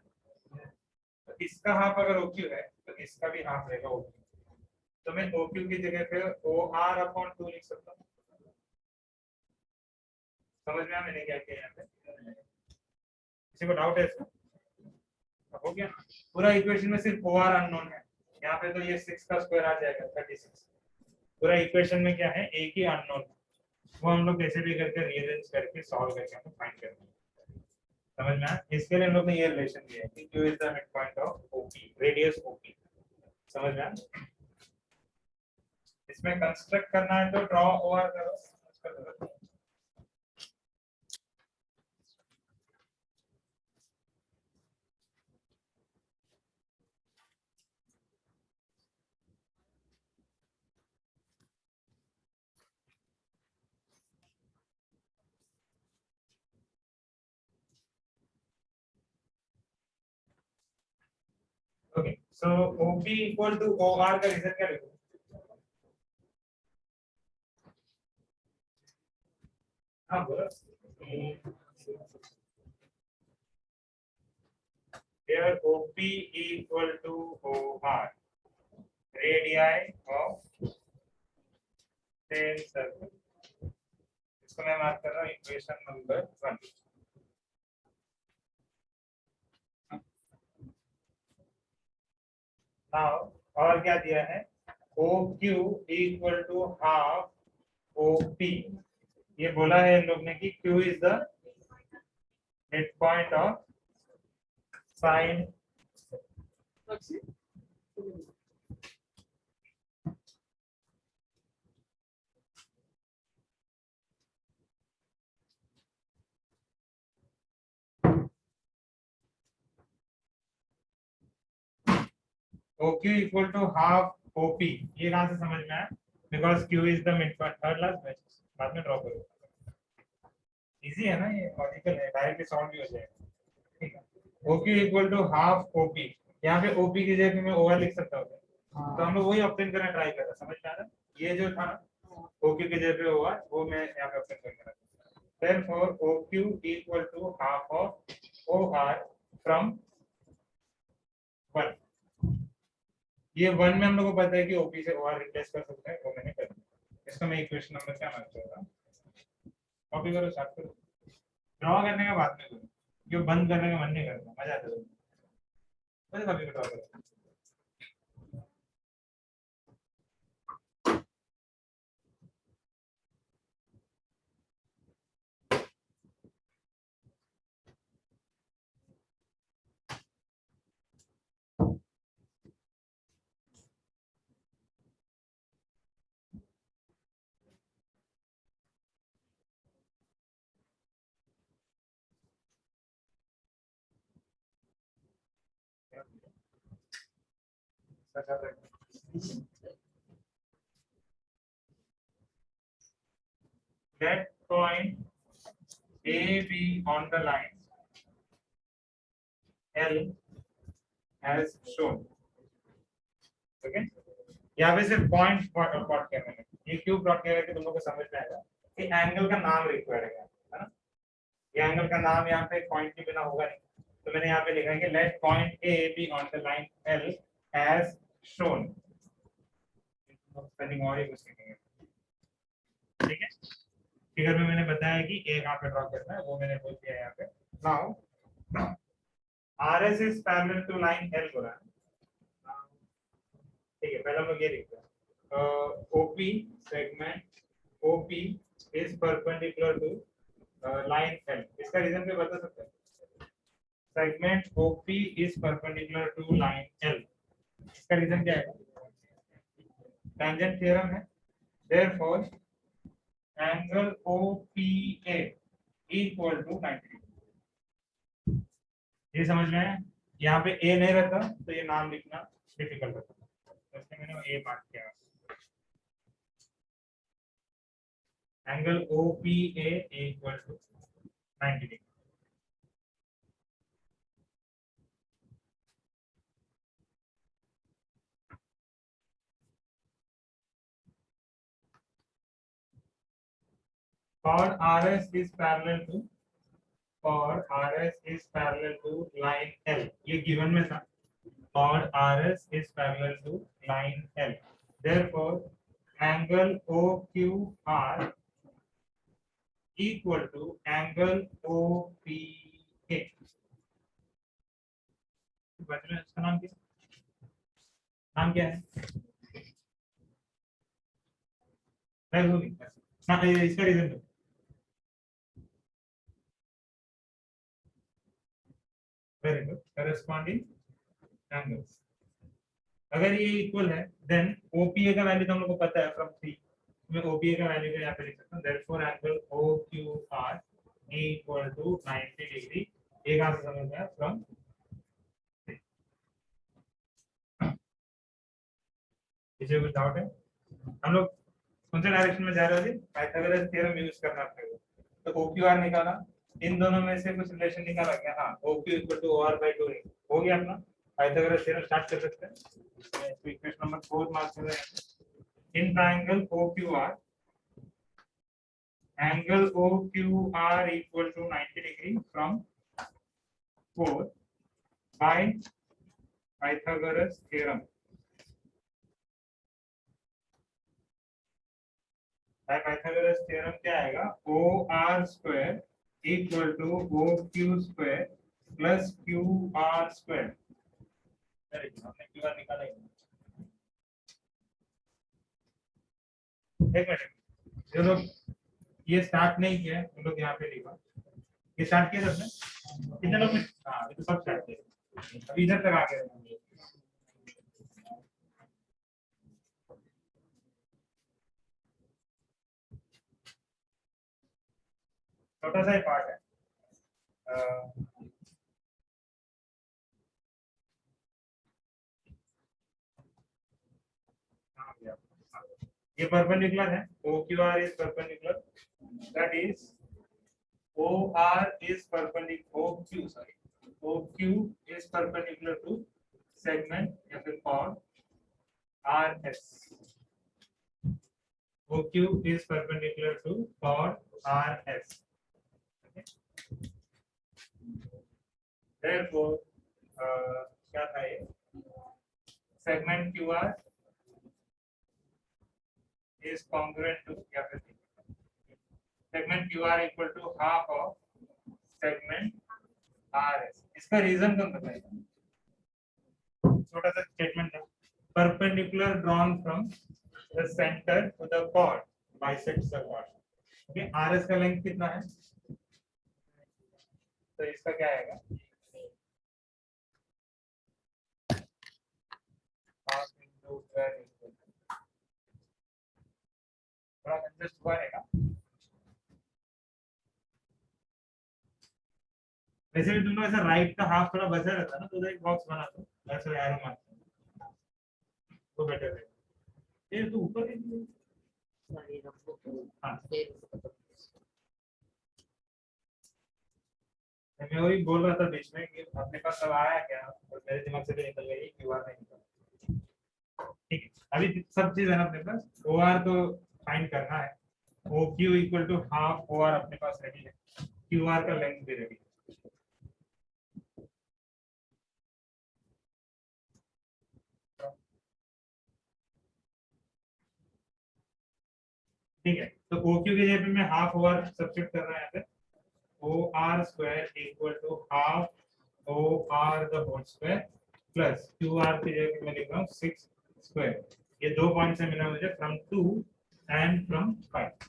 तो इसका हाफ अगर OQ है तो इसका भी हाफ रहेगा OQ, तो मैं OQ की जगह पे OR अपॉन 2 लिख सकता हूँ। समझ में आया मैंने क्या किया यहाँ पे, किसी को डाउट है इसका, हो गया। पूरा इक्वेशन में सिर्फ OR अननोन है, यहाँ पे तो ये 6 का स्क्वायर आ जाएगा 36। पूरा इक्वेशन में क्या है, एक ही अननोन है, वो हम लोग कैसे भी करके रीअरेंज करके सॉल्व करके हम फाइंड करेंगे। समझ में आया, इसके लिए हम लोग ने ये रिलेशन दिया है कि Q is the midpoint of OP, radius OP। समझ में आया, इसमें कंस्ट्रक्ट करना है तो ड्रॉ OR करो, उसका जरूरत नहीं। Okay, so OP equal to OR का रीजन क्या लिखूं, हाँ बोलो। Here OP equal to OR, radii of same circle। इसको मैं मार्क कर रहा हूँ इक्वेशन नंबर 1। नाउ और क्या दिया है, OQ equal to half OP, ये बोला है इन लोग ने कि Q is the midpoint of side, OQ equal to half OP, ये कहां से समझ में आया, because Q is the midpoint, third last में बाद में ड्रॉ करो, इजी है ना, ये लॉजिकल है, डायरेक्टली सॉल्व भी हो जाएगा। ठीक है, OQ equal to half OP, यहाँ पे OP की जगह मैं OR लिख सकता हूँ, तो हम लोग वही ऑप्शन करना ट्राई कर रहे हैं। समझ में आ रहा है, ये जो था ना OQ की जगह पे OR, वो मैं यहाँ पे ऑप्शन कर रहा हूँ। therefore OQ equal to half of OR from 1। ये 1 में हम लोग को पता है कि OP से OR रिप्लेस कर सकते हैं, वो मैंने कर दिया। इसका मैं इक्वेशन नंबर क्या मार्क कर रहा हूँ, कॉपी करो, स्टार्ट करो, ड्रॉ करने का बाद में करो, क्यों बंद करने का मन नहीं करता, मजा आता है, बस कॉपी ड्रॉ करो। That point AB on the line L as shown. Okay, यहाँ पे सिर्फ पॉइंट प्लॉट किया मैंने, ये क्यों प्लॉट किया कि तुम लोग को समझ में आएगा कि एंगल का नाम रिक्वायर्ड है ना। ये एंगल का नाम यहाँ पे पॉइंट के बिना होगा नहीं, तो मैंने यहाँ पे लिखा है कि let point A B on the line L as shown. Spelling और ही कुछ लिखेंगे, ठीक है। फिगर में मैंने बताया कि ए कहाँ पे ड्रॉ करना है, वो मैंने बोल दिया यहाँ पे। Now RS is parallel to line L बोला है, ठीक है। पहले हम लोग ये लिखते हैं OP segment OP is perpendicular to line L। इसका रीजन भी बता सकते हैं, segment OP is perpendicular to line L, इसका रीजन क्या है? टैंजेंट थ्योरम है। Therefore angle OPA equal to 90 degree. ये समझ में है? यहाँ पे ए नहीं रहता तो ये नाम लिखना डिफिकल्ट होता, तो इसलिए मैंने ए मार्क किया। Angle OPA equal to 90 degree. Chord RS is parallel to line L, ये given में था। Chord RS is parallel to line L. Therefore, angle OQR equal to angle OPA. बच में इसका नाम क्या है? इसका रीजन दो। Very good, corresponding angles. अगर ये इक्वल है देन OPA का वैल्यू तो हम लोग को पता है फ्रॉम 3, मैं OPA का वैल्यू को यहाँ पे लिख सकता हूँ। Therefore angle OQR equal to 90 degree. ये कहाँ से समझ में आया? फ्रॉम इसे कुछ डाउट है? हम लोग कौन से डायरेक्शन में जा रहे थे? पाइथागोरस थ्योरम यूज करना पड़ेगा। तो OQR निकाला, इन दोनों में से कुछ रिलेशन निकाला क्या? हाँ, OQ इक्वल टू OR/2 हो गया अपना। पाइथागोरस थ्योरम स्टार्ट कर सकते हैं। इक्वेशन नंबर 4 मार्क कर रहे हैं। In triangle OQR, angle OQR equal to 90 degree from 4 by Pythagoras theorem. By Pythagoras theorem क्या आएगा? OR square equal to OQ square plus QR square. हमने QR निकाला है। एक मिनट, जो लोग ये स्टार्ट नहीं किया उन लोग यहाँ पे लिखा। ये स्टार्ट किया सबने? कितने लोग? हाँ, ये तो सब स्टार्ट किया। अभी इधर तक आ गए। छोटा सा ही पार्ट है। ये परपेंडिकुलर है, OQR is perpendicular, that is OR is perpendicular, OQ is perpendicular to segment या फिर chord RS. OQ is perpendicular to chord RS. Okay? Therefore, क्या था ये? Segment QR is congruent to या फिर segment QR equal to half of segment RS. इसका reason कौन बताएगा? छोटा सा स्टेटमेंट है, perpendicular drawn from the center to the chord bisects the chord. Okay, RS का लेंथ कितना है? तो इसका क्या आएगा? half into 12 into थोड़ा कंजस्ट हुआ रहेगा। वैसे भी तुम लोग ऐसा राइट का हाफ थोड़ा बचा रहता है ना, तो एक बॉक्स बना दो, ऐसे एरो मारते हैं तो बेटर है। ये तो ऊपर है। हाँ, मैं वही बोल रहा था बीच में कि अपने पास सब आया क्या, और मेरे दिमाग से भी निकल गई क्यूआर नहीं निकला। ठीक है, अभी सब चीज है ना अपने पास, ओआर तो फाइंड करना है। O Q equal to half O R अपने पास रेडी है, क्यूआर का लेंथ भी रेडी है। ठीक है, तो ओ क्यू की जगह पे मैं हाफ ओआर सब्स्टिट्यूट कर रहा हूं यहाँ पे। O R square equal to half O R the whole square plus Q R की जगह पे मैं लिख रहा हूँ 6 स्क्वायर। ये दो पॉइंट से मिला मुझे फ्रॉम 2 एंड फ्रॉम 5।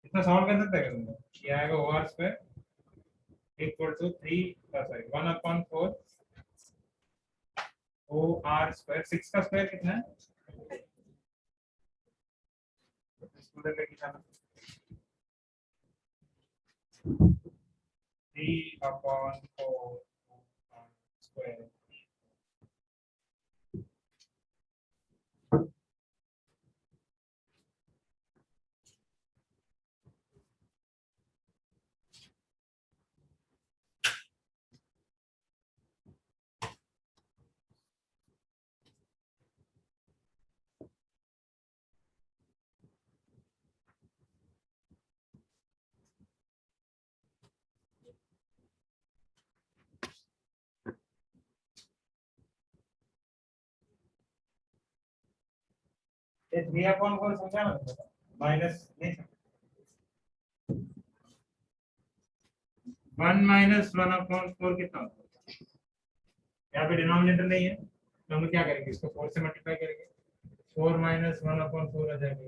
इतना सॉल्व कर सकते हैं क्या तुम लोग? ये आएगा O R square equal to 3 sorry 1/4 O R square. 6 का स्क्वायर कितना है? स्टूडेंट लेके जाना 3/4 स्क्वायर। ये 3/4 समझा ना, माइनस नहीं, 1 माइनस 1/4 कितना होता है? यहाँ पे डिनोमिनेटर नहीं है तो हम क्या करेंगे, इसको 4 से मल्टीप्लाई करेंगे। 4 माइनस 1/4 आ जाएगा।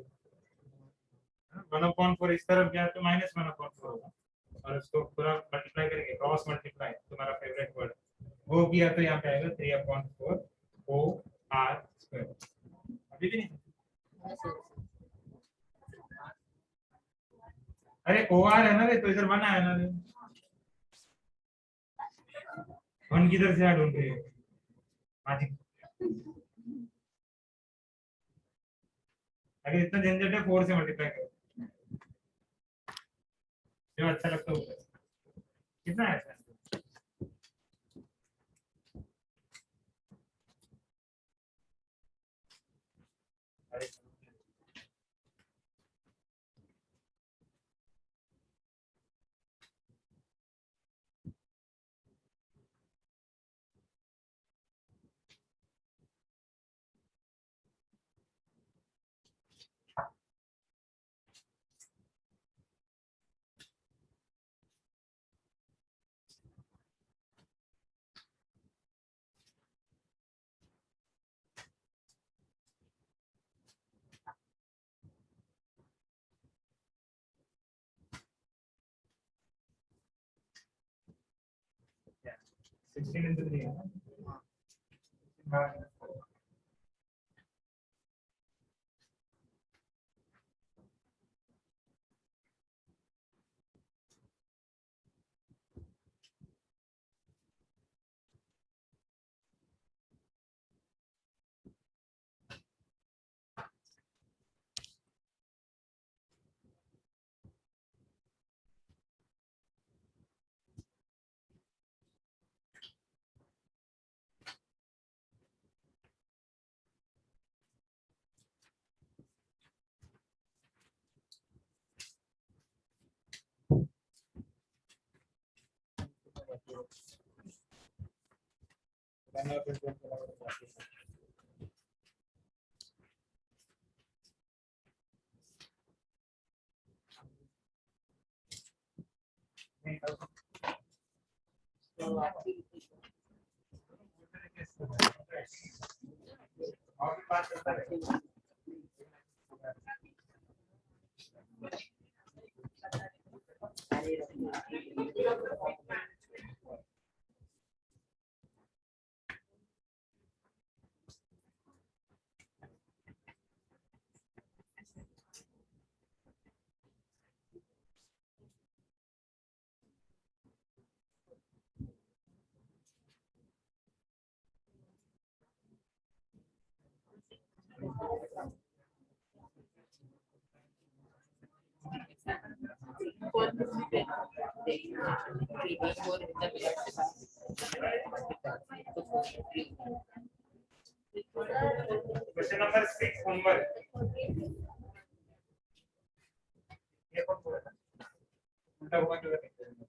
1/4 इस तरफ गया तो माइनस 1/4 होगा, और उसको पूरा मल्टीप्लाई करेंगे, क्रॉस मल्टीप्लाई तुम्हारा फेवरेट वर्ड वो किया तो यहाँ पे आएगा 3/4 ओ आर स्क्वायर। अभी भी नहीं? अरे ओ आर है ना रे, तो इधर 1 आया ना रे, 1 किधर से ढूंढ रही है मैजिक? अगर इतना झंझट है 4 से मल्टीप्लाई करो, जो अच्छा लगता है वो करो। कितना है? अरे क्या 16 into 3 है ना? और बात करता है। क्वेश्चन नंबर 6 होमवर्क ये कौन बोला था उल्टा हुआ क्यों करते हैं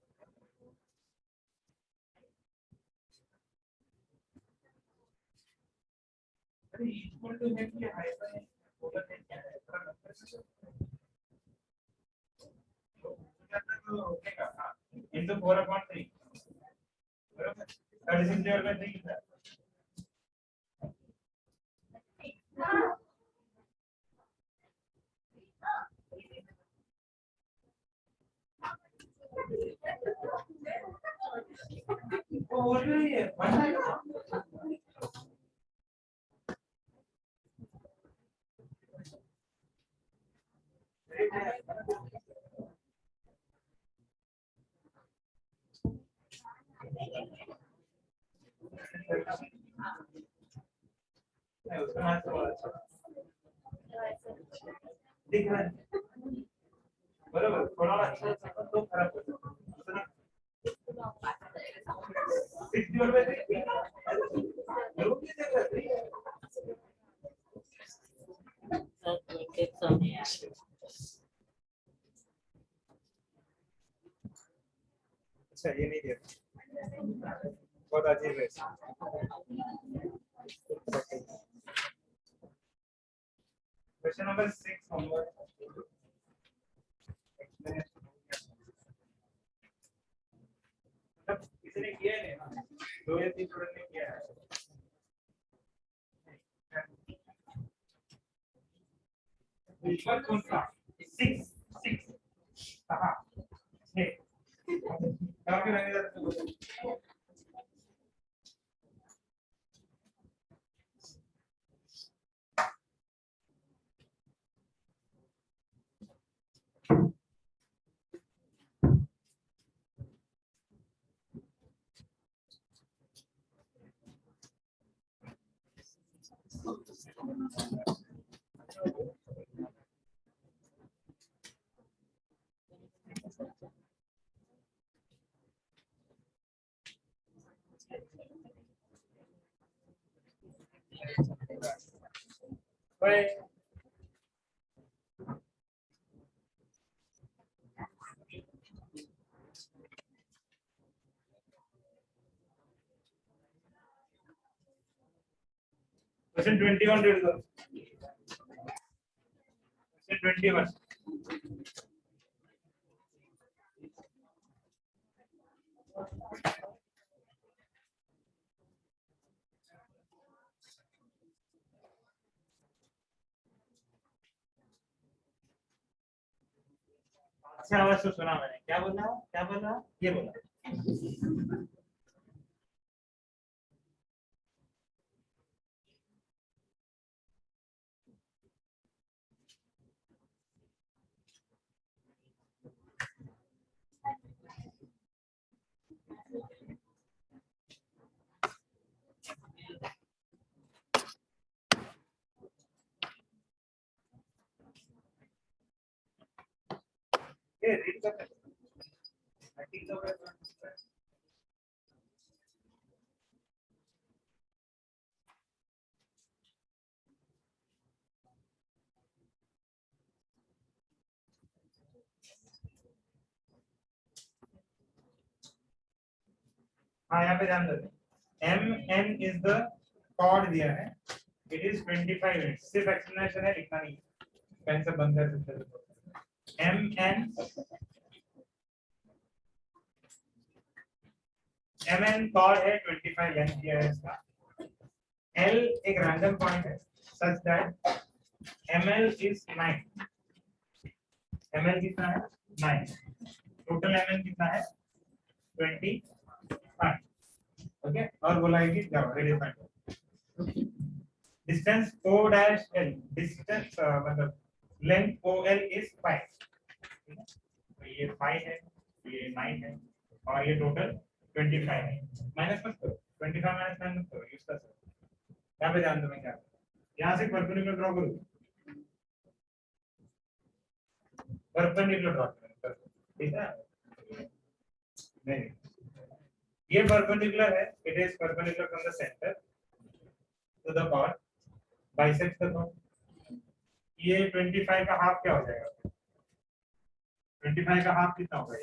अरे इक्वल टू है कि हाइफन बोला है क्या है थोड़ा नंबर से तो होगा हां into 4/3 बराबर 36 डिवाइड बाय 3 कितना वो बोल रही है नहीं उसका मैथ तो बहुत अच्छा दिख रहा है बराबर थोड़ा अच्छा तो खराब हो जाता 6 डिवाइड बाय 3 जरूर नहीं देख रहा अच्छा ये नहीं दिया बहुत अजीब है क्वेश्चन नंबर 6 होमवर्क मतलब किसी ने किया है ना 2 या 3 स्टूडेंट ने किया है ऊपर कौन सा 6 हां 6 काफी रहने जाते भाई क्वेश्चन 21 read करो क्वेश्चन 21 अच्छा आवाज से सुना मैंने क्या बोला ये बोला ये रीड कर ठीक है हाँ यहाँ पे ध्यान दो mn इज द कॉर्ड दिया है इट इज 25 मिनट्स सिर्फ एक्सप्लेनेशन है लिखना नहीं पेन से बंद कर सकते हो mn कॉर्ड है 25 लेंथ दिया है इसका l एक रैंडम पॉइंट है such that ml is 9 ml कितना है 9 टोटल ml कितना है 25 ओके और बोला है कि जाओ radius find distance o dash l distance मतलब लेंथ OL इज 5 तो ये 5 है ये 9 है और ये टोटल 25 है माइनस मत करो 25 माइनस 9 मत करो यूज कर सकते यहाँ पे ध्यान दो मैं क्या यहाँ से परपेंडिकुलर ड्रॉ करूँ परपेंडिकुलर ड्रॉ करें ठीक है नहीं ये परपेंडिकुलर है it is perpendicular from the centre to the chord bisect the chord ये 25 का हाफ क्या हो जाएगा 25 का हाफ कितना होगा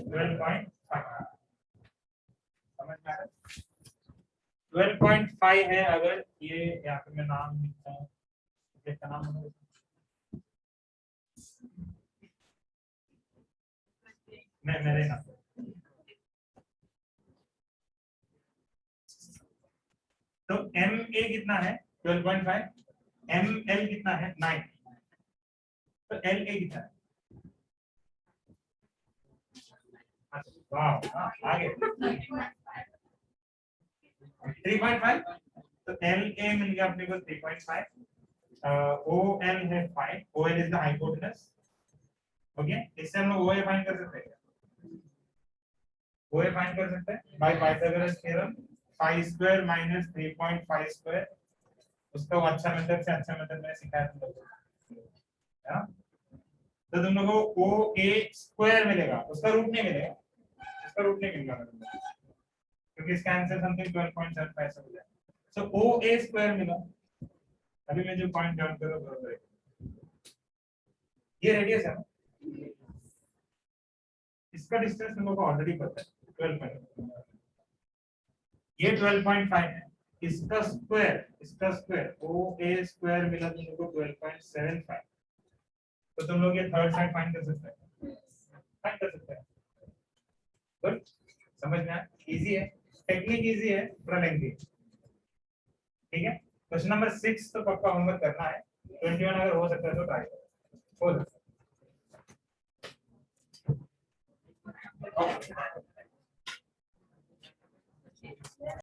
12.5 समझ में आ रहा है 12.5 है अगर ये यहाँ पे मैं नाम लिखता हूँ इसका नाम मैं मेरे नाम तो एम ए कितना है 12.5 एम एल कितना है 9 तो एल ए कितना है वाह आगे 3.5 तो एल ए मिल गया अपने को 3.5 ओ एल है 5 O L is the hypotenuse okay इससे हम लोग ओ ए फाइंड कर सकते हैं ओ ए फाइंड कर सकते हैं by Pythagoras theorem 5 square minus 3.5 square उसका अच्छा मेथड से अच्छा मेथड मैंने सिखाया तुम लोगों को है तो तुम लोगों को ओ ए स्क्वायर मिलेगा उसका रूट नहीं मिलेगा इसका रूट नहीं मिलेगा क्योंकि इसका आंसर समथिंग 12.75 से हो जाएगा सो ओ ए स्क्वायर मिला अभी मैं जो पॉइंट जॉइन कर रहा हूं बराबर है ये रेडियस है इसका डिस्टेंस तुम लोगों को ऑलरेडी पता है 12. ये 12.5 है इसका स्क्वायर ओ ए स्क्वायर मिला तुम लोगों को 12.75 तो तुम लोग ये थर्ड साइड फाइंड कर सकते हैं गुड समझ में आया इजी है टेक्निक इजी है थोड़ा लेंथी ठीक है क्वेश्चन नंबर 6 तो पक्का होमवर्क करना है 21 अगर हो सकता है तो ट्राई करो हो सकता है